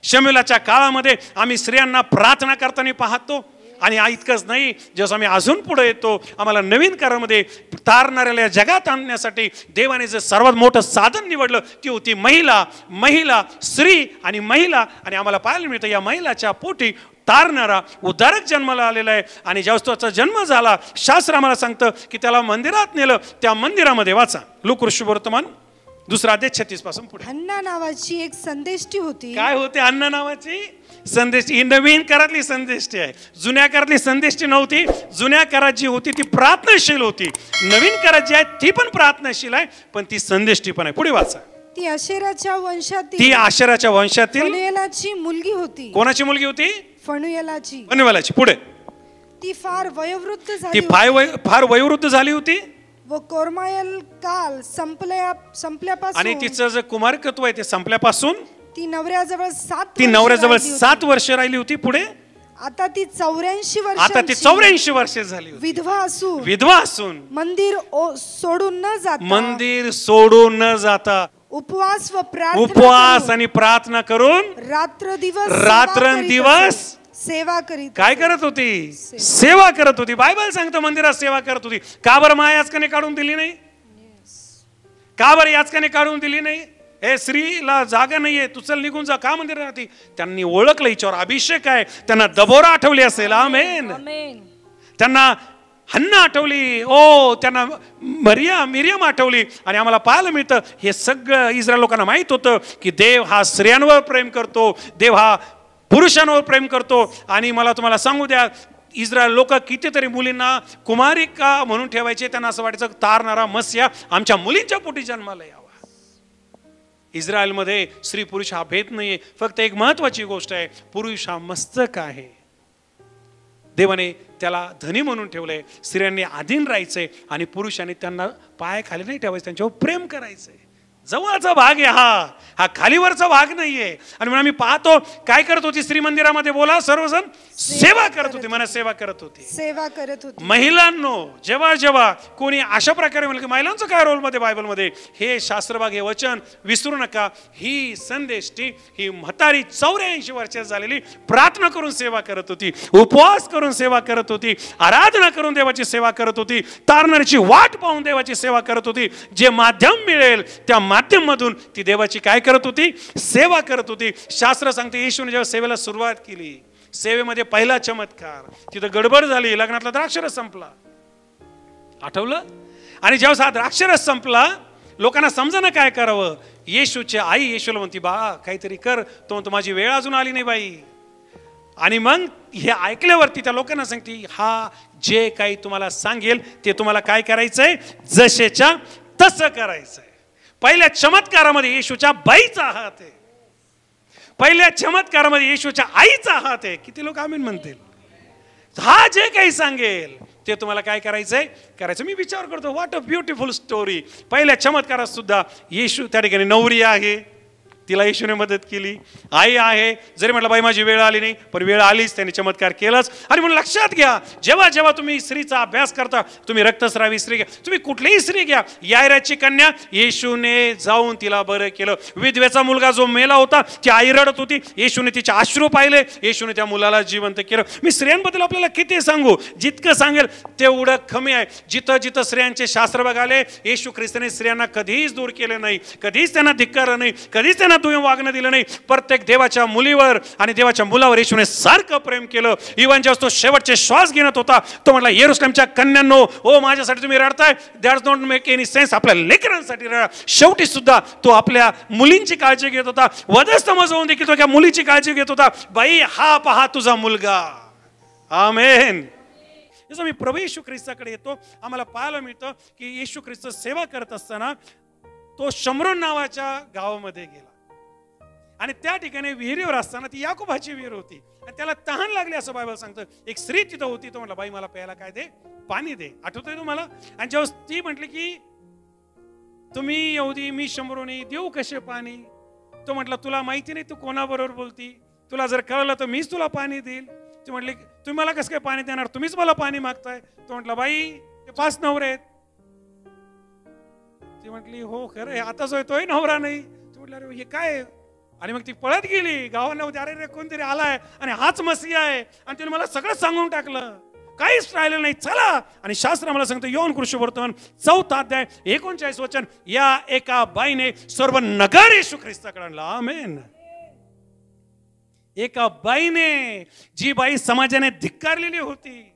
शमूएलाच्या काळामध्ये आम्ही स्त्रियांना प्रार्थना करताना पाहतो. आणि इतकंच नाही, जसं आम्ही अजून पुढे येतो, आम्हाला नवीन करारामध्ये तारणाऱ्याला या जगात आणण्यासाठी देवाने जे सर्वात मोठं साधन निवडलं ती होती महिला. महिला, स्त्री आणि महिला. आणि आम्हाला पाहायला मिळतं या महिलाच्या पोटी तारणारा उद्धारक जन्माला आलेला आहे. आणि ज्या त्याचा जन्म झाला, शास्त्र आम्हाला सांगतं की त्याला मंदिरात नेलं. त्या मंदिरामध्ये वाचा लूका वर्तमान 2 अध्याय 36 पासून पुढे. हन्ना नावाची एक संदेष्टी होती. काय होते हन्ना नावाची संदेष्टी? ही नवीन करातली संदेष्टी आहे. जुन्या करातली संदेष्टी नव्हती. जुन्या करात जी होती ती प्रार्थनाशील होती. नवीन करात जी आहे ती पण प्रार्थनाशील आहे, पण ती संदेष्टी पण आहे. पुढे वाचा. ती आशेराच्या वंशातील, ती आशेराच्या वंशातील फनुएलाची मुलगी होती. कोणाची मुलगी होती? फनुएलाची. फनुएलाची. पुढे. ती फार वयोवृद्ध ती झाली फार वयोवृद्ध झाली होती व कोर्मायल काल संपल्यापासून, आणि तिचं जे कुमारकत्व आहे ते संपल्यापासून ती नवऱ्याजवळ 7 वर्ष राहिली होती. पुढे. आता ती 84 आता ती 84 वर्षे झाली होती. विधवा असून मंदिर सोडून न जाता उपवास आणि प्रार्थना करून रात्रंदिवस सेवा करीत. काय करत होती? सेवा करत होती. बायबल सांगतं मंदिरात सेवा करत होती. का बरं याचकाने काढून दिली नाही? का बरं याचकाने काढून दिली नाही? हे स्त्रीला जागा नाहीये, तू चल निघून जा. का मंदिरात राहते? त्यांनी ओळखलं हिच्यावर अभिषेक आहे. त्यांना दबोरा आठवली असेल. आमेन. त्यांना हन्ना आठवली. त्यांना मिरियम आठवली. आणि आम्हाला पाहायला मिळतं हे सगळं इस्रायल लोकांना माहित होतं की देव हा स्त्रियांवर प्रेम करतो, देव हा पुरुषांवर प्रेम करतो. आणि मला तुम्हाला सांगू द्या, इस्रायल लोक कितीतरी मुलींना कुमारिका म्हणून ठेवायचे. त्यांना असं वाटायचं तारणारा मस्या आमच्या मुलींच्या पोटी जन्माला यावा. इस्रायलमध्ये स्त्री पुरुष हा भेद नाहीये. फक्त एक महत्वाची गोष्ट आहे, पुरुष हा मस्तक आहे. देवाने त्याला धनी म्हणून ठेवलंय. स्त्रियांनी अधीन राहायचंय आणि पुरुषांनी त्यांना पायाखाली नाही ठेवायचं, त्यांच्यावर प्रेम करायचंय. जवळचा भाग आहे हा खालीवरचा भाग नाहीये. आणि म्हणून आम्ही पाहतो काय करत होती स्त्री मंदिरामध्ये? बोला सर्वजण. सेवा करत होती. मला सेवा करत होती. महिलांनो, जेव्हा जेव्हा कोणी अशा प्रकारे म्हणलं की महिलांचं काय रोल मध्ये बायबलमध्ये, हे शास्त्रभाग, हे वचन विसरू नका. ही संदेष्टी, ही म्हातारी 84 वर्षाची झालेली प्रार्थना करून सेवा करत होती, उपवास करून सेवा करत होती, आराधना करून देवाची सेवा करत होती, तारणाऱ्याची वाट पाहून देवाची सेवा करत होती. जे माध्यम मिळेल त्या माध्यम मधून ती देवाची काय करत होती? सेवा करत होती. शास्त्र सांगते येशूने जेव्हा सेवेला सुरुवात केली, सेवेमध्ये पहिला चमत्कार, तिथं गडबड झाली, लग्नातला द्राक्षरस संपला. आठवलं? आणि जेव्हा हा द्राक्षरस संपला, लोकांना समजना काय करावं. येशूची आई येशूला म्हणती, बा काहीतरी कर. तो म्हणतो माझी वेळ अजून आली नाही बाई. आणि मग हे ऐकल्यावरती त्या लोकांना सांगते, हा जे काही तुम्हाला सांगेल ते तुम्हाला काय करायचंय? जसेच्या तसं करायचंय. पहिल्या चमत्कारामध्ये येशूच्या बाईचा हात आहे. पहिल्या चमत्कारामध्ये येशूच्या आईचा हात आहे. किती लोक आमीन म्हणतील? हा जे काही सांगेल ते तुम्हाला काय करायचं. मी विचार करतो, व्हॉट अ ब्युटिफुल स्टोरी. पहिल्या चमत्कारात सुद्धा येशू त्या ठिकाणी नवरी आहे, तिला येशूने मदत केली. आई आहे, जरी म्हटलं बाई माझी वेळ आली नाही, पण वेळ आलीच, त्याने चमत्कार केलाच. आणि म्हणून लक्षात घ्या, जेव्हा जेव्हा तुम्ही स्त्रीचा अभ्यास करता, तुम्ही रक्तस्रावी स्त्री घ्या, तुम्ही कुठलीही स्त्री घ्या, यायराची कन्या, येशूने जाऊन तिला बरं केलं. विधवेचा मुलगा जो मेला होता, ती आई रडत होती, येशूने तिचे अश्रू पाहिले, येशूने त्या मुलाला जिवंत केलं. मी स्त्रियांबद्दल आपल्याला किती सांगू, जितकं सांगेल तेवढं कमी आहे. जिथं जिथं स्त्रियांचे शास्त्र बघाले, येशू ख्रिस्ताने स्त्रियांना कधीच दूर केले नाही, कधीच त्यांना धिक्कारलं नाही, कधीच त्यांना तुम्ही वागणं दिलं नाही. प्रत्येक देवाच्या मुलीवर आणि देवाच्या मुलावर येशूने सारखं प्रेम केलं. इव्हन जेव्हा तो शेवटचे श्वास घेत होता, तो म्हटला, येरुशलेमच्या कन्यांनो, ओ माझ्यासाठी तुम्ही रडताय, that's not make any sense. आपल्या लेकरांसाठी रडा. शेवटी सुद्धा तो आपल्या मुलींची काळजी घेत होता. वधस्त मजवून देखील तो त्या मुलीची काळजी घेत होता. बाई हा पहा तुझा मुलगा. आमेन. जसं मी प्रभू येशू ख्रिस्ताकडे येतो, आम्हाला पाहायला मिळतं की येशू ख्रिस्त सेवा करत असताना तो शमरोन नावाच्या गावामध्ये गेला. आणि त्या ठिकाणी विहिरीवर असताना, ती याकोबाची विहीर होती, आणि त्याला तहान लागली असं बायबल सांगतं. एक स्त्री तिथं होती. तो म्हटला, बाई मला प्यायला काय दे, पाणी दे. आठवतंय तुम्हाला? आणि जेव्हा ती म्हटली की तुम्ही यहुदी, मी शमरोनी, देऊ कसे पाणी? तो म्हटला, तुला माहिती नाही तू कोणाबरोबर बोलती? तुला जर कळलं तर मीच तुला पाणी देईल. ती म्हटली, तुम्ही मला कसं काय पाणी देणार? तुम्हीच मला पाणी मागताय. तो म्हटला, बाई ते 5 नवरे आहेत. ती म्हटली, हो खरं आहे, आता जो येतोय नवरा नाही. ती म्हटलं, अरे हे काय? आणि मग ती पळत गेली गावांना, अरे रे कोणतरी आलाय आणि हाच मसीहा आहे, आणि तिने मला सगळं सांगून टाकलं, काहीच राहिलं नाही. चला, आणि शास्त्र मला सांगतं योहान कृष्णवर्तमान 4 अध्याय 39 वचन, या एका बाईने सर्व नगर येशू ख्रिस्ताकडे आणला. आमेन. एका बाईने, जी बाई समाजाने धिक्कारलेली होती,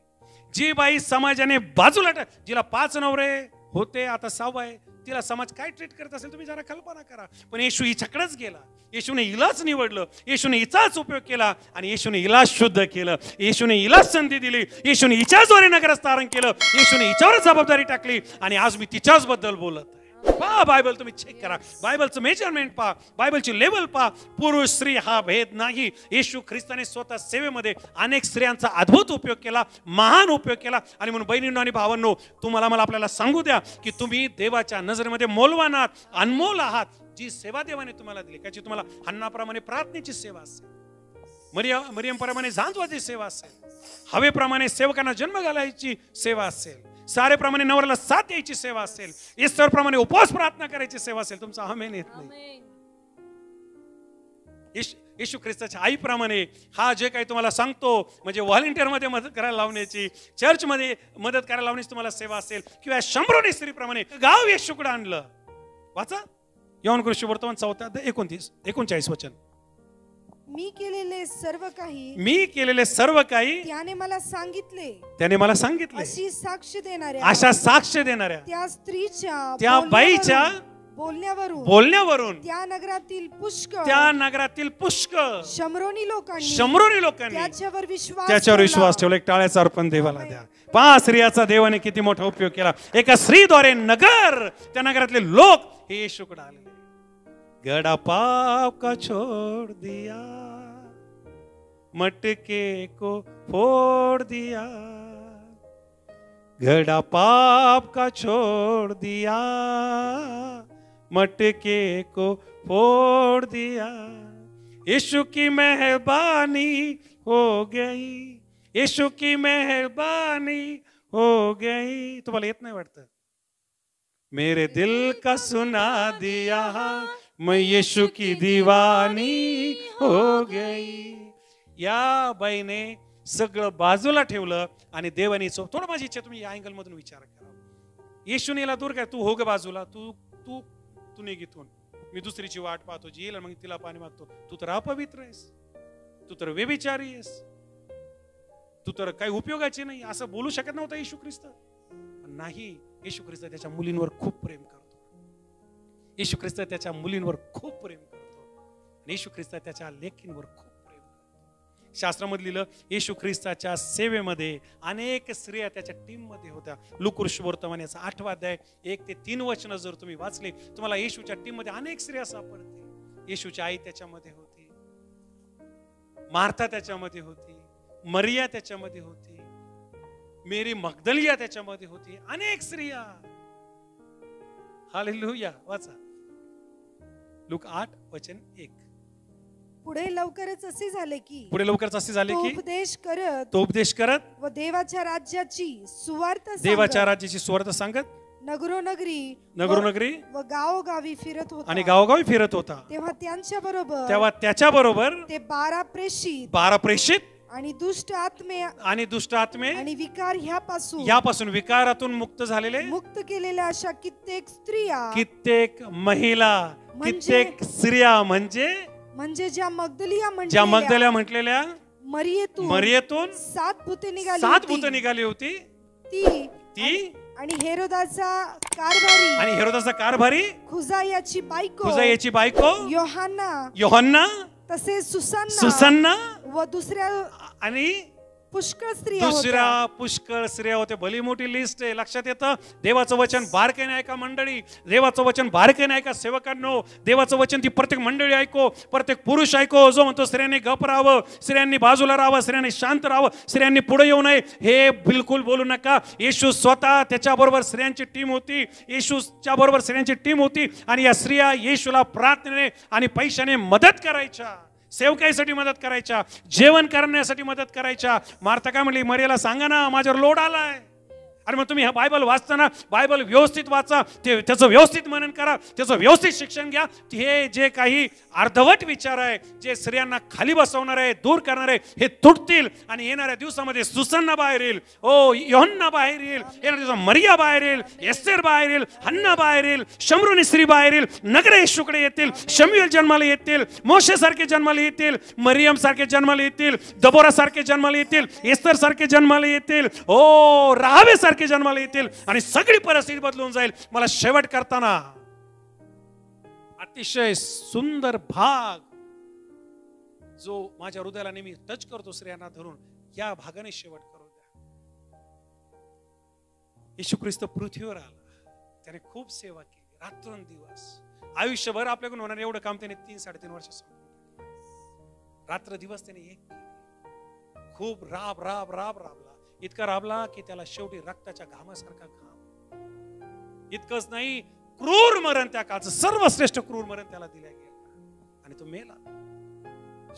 जी बाई समाजाने बाजूला जिला 5 नवरे होते, आता 6वा आहे, तिला समाज काय ट्रीट करत असेल तुम्ही जरा कल्पना करा. पण येशू हिच्याकडेच गेला, येशूने हिलाच निवडलं, येशूने हिचाच उपयोग केला, आणि येशूने हिला शुद्ध केलं, येशूने हिलाच संधी दिली, येशूने हिच्याचद्वारे नगरस्थारण केलं, येशूने हिच्यावरच जबाबदारी टाकली, आणि आज मी तिच्याच बद्दल बोलत आहे. पहा बायबल, तुम्ही चेक करा, बायबलचं मेजरमेंट पहा, बायबलची लेवल पहा. पुरुष स्त्री हा भेद नाही. येशू ख्रिस्ताने स्वतः सेवेमध्ये अनेक स्त्रियांचा अद्भुत उपयोग केला, महान उपयोग केला. आणि म्हणून बहिणींनो आणि भावांनो, तुम्हाला मला आपल्याला सांगू द्या की तुम्ही देवाच्या नजरेमध्ये मौल्यवान आहात, अनमोल आहात. जी सेवा देवाने तुम्हाला दिली, त्याची तुम्हाला हन्नाप्रमाणे प्रार्थनेची सेवा असेल, मरियमप्रमाणे झांजवाची सेवा असेल, हवेप्रमाणे सेवकांना जन्म घालायची सेवा असेल, सारेप्रमाणे नवऱ्याला साथ द्यायची सेवा असेल, ईश्वरप्रमाणे उपवास प्रार्थना करायची सेवा असेल, तुमचा आमेन येत नाही. येशू ख्रिस्ताच्या आईप्रमाणे हा जे काही तुम्हाला सांगतो, म्हणजे व्हॉलेंटियर मध्ये मदत करायला लावण्याची, चर्च मध्ये मदत करायला लावण्याची तुम्हाला सेवा असेल, किंवा शंभरोनी स्त्रीप्रमाणे गाव येशूकडे आणलं. वाचा योहान कृष्णवर्तमान 4 अध्याय 39 वचन. मी केलेले सर्व काही त्याने मला सांगितले अशी साक्ष देणाऱ्या त्या स्त्रीच्या, त्या बाईच्या बोलण्यावरून त्या नगरातील पुष्कळ शंभरोनी लोकांनी त्याच्यावर विश्वास ठेवला. एक टाळ्याचा अर्पण देवाला द्या. 5 स्त्रियाचा देवाने किती मोठा उपयोग केला. एका स्त्रीद्वारे नगर, त्या नगरातले लोक हे येशूकडे आले. गड़ा पाप का छोड़ दिया, मटके को फोड़ दिया, गड़ा पाप का छोड़ दिया, मटके को फोड़ दिया. यीशु की मेहरबानी हो गई, यीशु की मेहरबानी हो गई. तुम्हाला येत नाही वाटतं? मेरे दिल का सुना दिया, मैं यीशु की दीवानी हो गई. या बाईने सगळं बाजूला ठेवलं आणि देवानी थोडं, माझी इच्छा तुम्ही या अँगल मधून विचार करा. येशूने याला दूर काय, तू हो ग बाजूला, तू तू तू निघ इथून, मी दुसरीची वाट पाहतो, जी येईल मग तिला पाणी मागतो. तू तर अपवित्र आहेस, तू तर व्यभिचारी आहेस, तू तर काही उपयोगाची नाही, असं बोलू शकत नव्हता येशू ख्रिस्त. नाही, येशू ख्रिस्त त्याच्या मुलींवर खूप प्रेम करतो. येशू ख्रिस्त त्याच्या मुलींवर खूप प्रेम करतो. येशू ख्रिस्त त्याच्या लेकींवर खूप प्रेम करतो. शास्त्रामध्ये लिहिलं, येशू ख्रिस्ताच्या सेवेमध्ये अनेक स्त्रिया त्याच्या टीम मध्ये होत्या. लूकावर्तमान याचा 8 अध्याय 1 ते 3 वचन जर तुम्ही वाचले, तुम्हाला येशूच्या टीम मध्ये अनेक स्त्रिया सापडतील. येशूची आई त्याच्यामध्ये होती, मार्था त्याच्यामध्ये होती, मरिया त्याच्यामध्ये होती, मेरी मगदलिया त्याच्यामध्ये होती, अनेक स्त्रिया. हालेलुया. वाचा लूक 8 वचन 1. पुढे लवकरच असे झाले की तो उपदेश करत व देवाच्या राज्याची सुवार्ता सांगत नगरोनगरी व गावोगावी फिरत होता. तेव्हा त्याच्या बरोबर ते 12 प्रेषित आणि दुष्ट आत्मे आणि विकार ह्यापासून विकारातून मुक्त केलेल्या अशा कित्येक स्त्रिया, कित्येक महिला, कित्येक स्त्रिया, म्हणजे ज्या मगदलिया म्हटलेल्या मरियेतून 7 भूते निघाली होती. ती आणि हेरोदाचा कारभारी खुजा याची बायको योहन्ना, तसेच सुसन्ना व दुसऱ्या आणि पुष्कळ स्त्रिया होत्या. भली मोठी लिस्ट आहे. लक्षात येतं, देवाचं वचन बारकाईने ऐका मंडळी, देवाचं वचन बारकाईने ऐका सेवकांनो. देवाचं वचन ती प्रत्येक मंडळी ऐको, प्रत्येक पुरुष ऐको, जो म्हणतो स्त्रियांनी गप राहावं, स्त्रियांनी बाजूला राहावं, स्त्रियांनी शांत राहावं, स्त्रियांनी पुढे येऊ नये, हे बिलकुल बोलू नका. येशू स्वतः त्याच्याबरोबर स्त्रियांची टीम होती, येशूच्या बरोबर स्त्रियांची टीम होती, आणि या स्त्रिया येशूला प्रार्थनेने आणि पैशाने मदत करायच्या, सेवकाईसाठी मदत करायच्या, जेवण करण्यासाठी मदत करायच्या. मार्था काय म्हणली, मरियाला सांगा ना माझ्यावर लोड आलाय. आणि मग तुम्ही हा बायबल वाचताना बायबल व्यवस्थित वाचा, त्याचं व्यवस्थित मनन करा, त्याचं व्यवस्थित शिक्षण घ्या. हे जे काही अर्धवट विचार आहे, जे स्त्रियांना खाली बसवणार आहे, दूर करणार आहे, हे तुटतील आणि येणाऱ्या दिवसामध्ये सुसन्ना बाहेर येईल, योहन्ना बाहेर येईल, येणाऱ्या दिवसात मरिया बाहेर येईल, एस्तेर बाहेर येईल, हन्ना बाहेर येईल, शमरूनी स्त्री बाहेर येईल, नगर येशूकडे येतील, शमूएल जन्माला येतील, मोशे सारखे जन्माला येतील, मरियम सारखे जन्माला येतील, दबोरा सारखे जन्माला येतील, एस्तर सारखे जन्माला येतील, राहावे सारखे जन्माला येतील आणि सगळी परिस्थिती बदलून जाईल. मला शेवट करताना अतिशय सुंदर भाग जो माझ्या हृदयाला नेहमी टच करतो स्त्रियांना धरून, या भागाने शेवट करू द्या. येशू ख्रिस्त पृथ्वीवर आला, त्याने खूप सेवा केली, रात्रंदिवस, आयुष्यभर आपल्याकडून होणार एवढं काम त्याने 3-3.5 वर्ष रात्र दिवस त्याने एक केले. खूप राबला, इतका राबला की त्याला शेवटी रक्ताच्या घामासारखा घाम, इतकंच नाही, क्रूर मरण, त्या काळचं सर्वश्रेष्ठ क्रूर मरण त्याला दिल्या गेलं आणि तो मेला.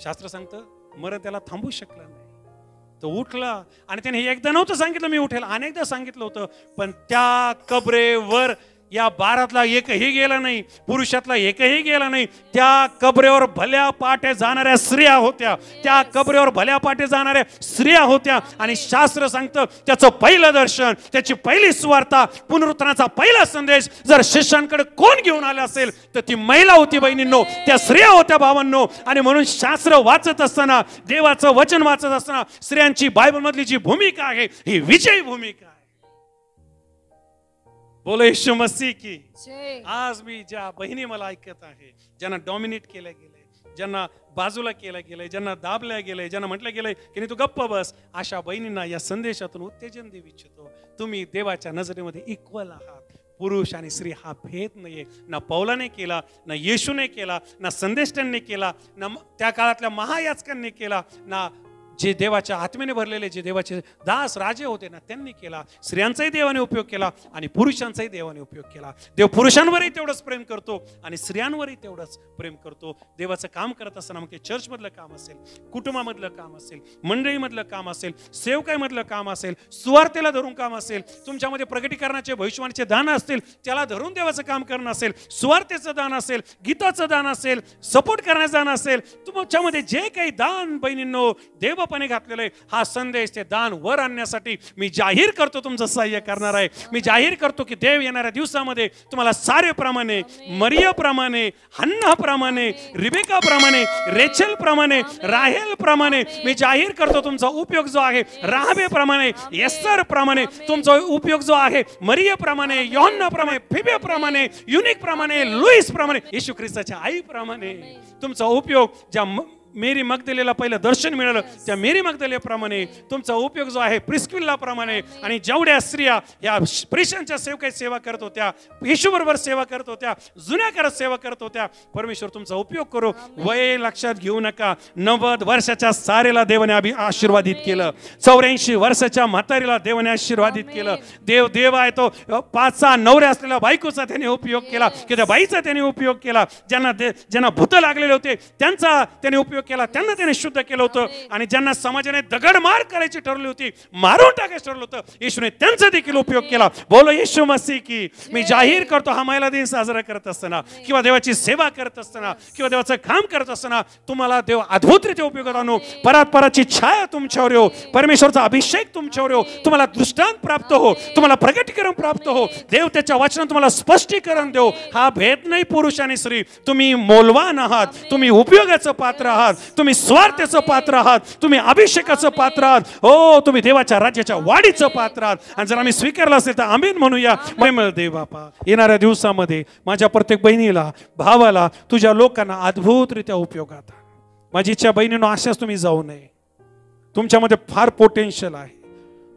शास्त्र सांगतं मरण त्याला थांबू शकलं नाही, तो उठला. आणि त्याने एकदा नव्हतं सांगितलं मी उठेल, अनेकदा सांगितलं होतं, पण त्या कबरेवर या 12तला एकही गेला नाही, पुरुषातला एकही गेला नाही. त्या कबरेवर भल्या पाटे जाणाऱ्या स्त्रिया होत्या, त्या कबरेवर भल्या पाटे जाणाऱ्या स्त्रिया होत्या. आणि शास्त्र सांगतं त्याचं पहिलं दर्शन, त्याची पहिली सुवार्ता, पुनरुत्थानाचा पहिला संदेश जर शिष्यांकडे कोण घेऊन आला असेल तर ती महिला होती बहिणींनो, त्या स्त्रिया होत्या भावांनो. आणि म्हणून शास्त्र वाचत असताना, देवाचं वचन वाचत असताना स्त्रियांची बायबलमधली जी भूमिका आहे ही विजयी भूमिका आहे. बोलो येशू मसीह की. आज मी ज्या बहिणी मला ऐकत आहे, ज्यांना डॉमिनेट केलं गेलंय, ज्यांना बाजूला केलं गेलंय, ज्यांना दाबल्या गेलंय, ज्यांना म्हटलं गेलंय की तू गप्प बस, अशा बहिणींना या संदेशातून उत्तेजन देऊ इच्छितो. तुम्ही देवाच्या नजरेमध्ये इक्वल आहात. पुरुष आणि स्त्री हा भेद नाहीये. ना पौलाने केला, ना येशूने केला, ना संदेष्टांनी केला, ना त्या काळातल्या महायाजकांनी केला, ना जे देवाच्या आत्म्याने भरलेले जे देवाचे दास राजे होते ना त्यांनी केला. स्त्रियांचाही देवाने उपयोग केला आणि पुरुषांचाही देवाने उपयोग केला. देव पुरुषांवरही तेवढंच प्रेम करतो आणि स्त्रियांवरही तेवढंच प्रेम करतो. देवाचं काम करत असताना मग चर्चमधलं काम असेल, कुटुंबामधलं काम असेल, मंडळीमधलं काम असेल, सेवकाईमधलं काम असेल, सुवार्तेला धरून काम असेल, तुमच्यामध्ये प्रगटीकरणाचे भविष्यवाणीचे दान असतील त्याला धरून देवाचं काम करणं असेल, सुवार्तेचं दान असेल, गीताचं दान असेल, सपोर्ट करण्याचं दान असेल, तुमच्यामध्ये जे काही दान बहिणींनो देव घातलेलं आहे, हा संदेश ते दान वर आणण्यासाठी मी जाहीर करतो तुमचं सहाय्य करणार आहे. मी जाहीर करतो की देव येणाऱ्या दिवसामध्ये तुम्हाला सारे प्रमाणे, मरिया प्रमाणे, हन्ना प्रमाणे, रिबेका प्रमाणे, रेचल प्रमाणे, राहेल प्रमाणे मी जाहीर करतो तुमचा उपयोग जो आहे, राहाबे प्रमाणे, एस्तर प्रमाणे तुमचा उपयोग जो आहे, मरिया प्रमाणे, योहन्ना प्रमाणे, फिबे प्रमाणे, युनिक प्रमाणे, लुईस प्रमाणे, येशू ख्रिस्ताच्या आई प्रमाणे तुमचा उपयोग, ज्या मेरी मगदलेला पहिलं दर्शन मिळालं त्या मेरी मगदलेप्रमाणे तुमचा उपयोग जो आहे, प्रिस्किल्ला प्रमाणे, आणि जेवढ्या स्त्रिया या प्रिशांच्या सेवकात सेवा करत होत्या, येशू बरोबर सेवा करत होत्या, जुन्या काळात सेवा करत होत्या, परमेश्वर तुमचा उपयोग करो. वय लक्षात घेऊ नका. 90 वर्षाच्या सारेला देवाने आशीर्वादित केलं, 84 वर्षाच्या म्हातारीला देवाने आशीर्वादित केलं. देव आहे तो 5-6 नवरे असलेल्या बायकोचा त्याने उपयोग केला, की त्या बाईचा त्याने उपयोग केला. ज्यांना भूत लागलेले होते त्यांचा त्याने उपयोग केला, त्यांना त्याने शुद्ध केलं होतं. आणि ज्यांना समाजाने दगडमार करायची ठरली होती, मारून टाकायचं ठरलं होतं, येशूने त्यांचा देखील उपयोग केला. बोलो येशू मसीह की. मी जाहीर करतो हा महिला दिन साजरा करत असताना किंवा देवाची सेवा करत असताना किंवा देवाचं काम करत असताना तुम्हाला देव अद्भुतरीत्या उपयोगात आणो. परात्पराची छाया तुमच्यावर येऊ, परमेश्वरचा अभिषेक तुमच्यावर येऊ, तुम्हाला दृष्टांत प्राप्त हो, तुम्हाला प्रगटीकरण प्राप्त हो, देव त्याच्या वचनात तुम्हाला स्पष्टीकरण देऊ. हा भेद नाही पुरुष आणि स्त्री, तुम्ही मौल्यवान आहात, तुम्ही उपयोगाचं पात्र आहात, तुम्ही स्वार्थाचं पात्र आहात, तुम्ही अभिषेकाचं पात्र आहात, हो तुम्ही देवाच्या राज्याच्या वाढीचं पात्र आहात. आणि जर आम्ही स्वीकारलं असेल तर आमीन म्हणूया. प्रेमळ देव बापा, येणाऱ्या दिवसामध्ये माझ्या प्रत्येक बहिणीला, भावाला, तुझ्या लोकांना अद्भुतरित्या उपयोगात. माझी इच्छा बहिणींनो अशाच तुम्ही जाऊ नये. तुमच्यामध्ये फार पोटेन्शियल आहे.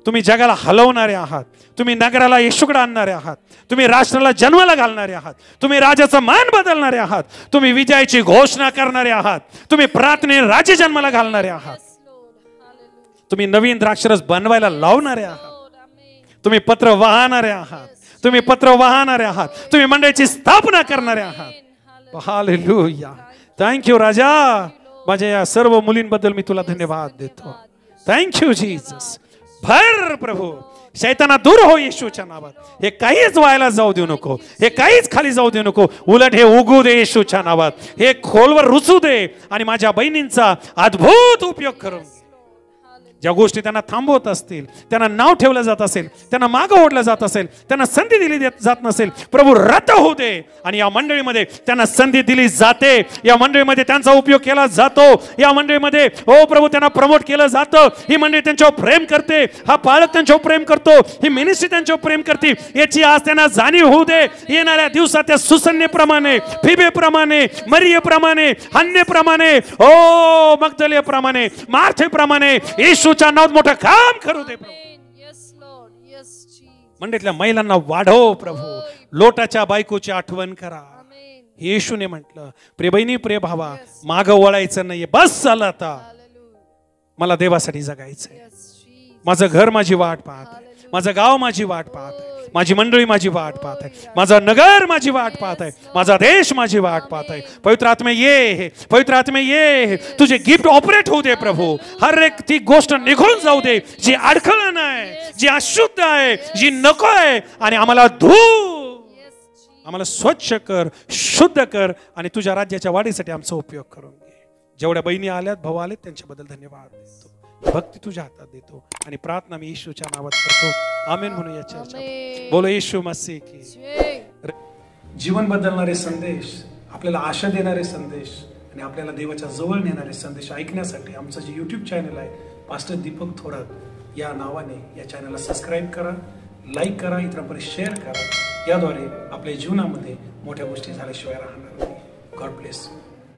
तुम्ही जगाला हलवणारे आहात, तुम्ही नगराला येशूकडे आणणारे आहात, तुम्ही राष्ट्राला जन्माला घालणारे आहात, तुम्ही राजाचा मान बदलणारे आहात, तुम्ही विजयाची घोषणा करणारे आहात, तुम्ही प्रार्थने राजे जन्माला घालणारे आहात, तुम्ही नवीन द्राक्षरस बनवायला लावणारे आहात, तुम्ही पत्र वाहणारे आहात, तुम्ही पत्र वाहणारे आहात, तुम्ही मंडळीची स्थापना करणारे आहात. हालेलुया. थँक्यू राजा. माझ्या या सर्व मुलींबद्दल मी तुला धन्यवाद देतो. Thank you Jesus. भर प्रभू. शैताना दूर हो येशूच्या नावात. हे काहीच व्हायला जाऊ देऊ नको, हे काहीच खाली जाऊ देऊ नको. उलट हे उगू दे येशूच्या नावात. हे खोलवर रुचू दे आणि माझ्या बहिणींचा अद्भुत उपयोग करून. ज्या गोष्टी त्यांना थांबवत असतील, त्यांना नाव ठेवलं जात असेल, त्यांना मागं ओढलं जात असेल, त्यांना संधी दिली जात नसेल, प्रभू रद्द होऊ दे. आणि या मंडळीमध्ये त्यांना संधी दिली जाते. या मंडळीमध्ये त्यांचा उपयोग केला जातो. या मंडळीमध्ये हो प्रभू त्यांना प्रमोट केलं जातं. ही मंडळी त्यांच्यावर प्रेम करते. हा पालक त्यांच्यावर प्रेम करतो. ही मिनिस्ट्री त्यांच्यावर प्रेम करते. याची आज त्यांना जाणीव होऊ दे. येणाऱ्या दिवसात त्या सुसन्येप्रमाणे, फिबेप्रमाणे, मरियेप्रमाणे, हन्नेप्रमाणे, ओ मगदलेप्रमाणे, मार्थेप्रमाणे येशूच्या नावात मोठं काम करू दे प्रभू. मंडळीतल्या महिलांना वाढव प्रभू. लोटाच्या बायकोची आठवण करा. येशूने म्हटलं, प्रिय बहिणी, प्रिय भावा, मागं वळायचं नाहीये. बस झालं आता. मला देवासाठी जगायचंय. माझं घर माझी वाट पाहत आहे. माझं गाव माझी वाट पाहत आहे. माझी मंडळी माझी वाट पाहत आहे. माझा नगर माझी वाट पाहत आहे. माझा देश माझी वाट पाहत आहे. पवित्र आत्मे ये, पवित्र आत्मे ये. तुझे गिफ्ट ऑपरेट होऊ दे प्रभू. हर एक ती गोष्ट निघून जाऊ दे जी अडखळण आहे, जी अशुद्ध आहे, जी नको आहे. आणि आम्हाला आम्हाला स्वच्छ कर, शुद्ध कर आणि तुझ्या राज्याच्या वाढीसाठी आमचा उपयोग करून घे. जेवढ्या बहिणी आल्यात, भाऊ आलेत, त्यांच्याबद्दल धन्यवाद देतो. भक्ती तुझ्या हातात देतो आणि प्रार्थना मी येशूच्या नावात करतो. आमेन म्हणून या चर्चा. बोलो येशू मसीह की. जीवन बदलणारे संदेश, आपल्याला आशा देणारे संदेश आणि आपल्याला देवाच्या जवळ नेणारे संदेश ऐकण्यासाठी आमचं जे YouTube चॅनल आहे पास्टर दीपक थोरात या नावाने, या चॅनलला सबस्क्राईब करा, लाईक करा, इतरांपर्यंत शेअर करा. याद्वारे आपल्या जीवनामध्ये मोठ्या गोष्टी झाल्याशिवाय राहणार नाही. God bless.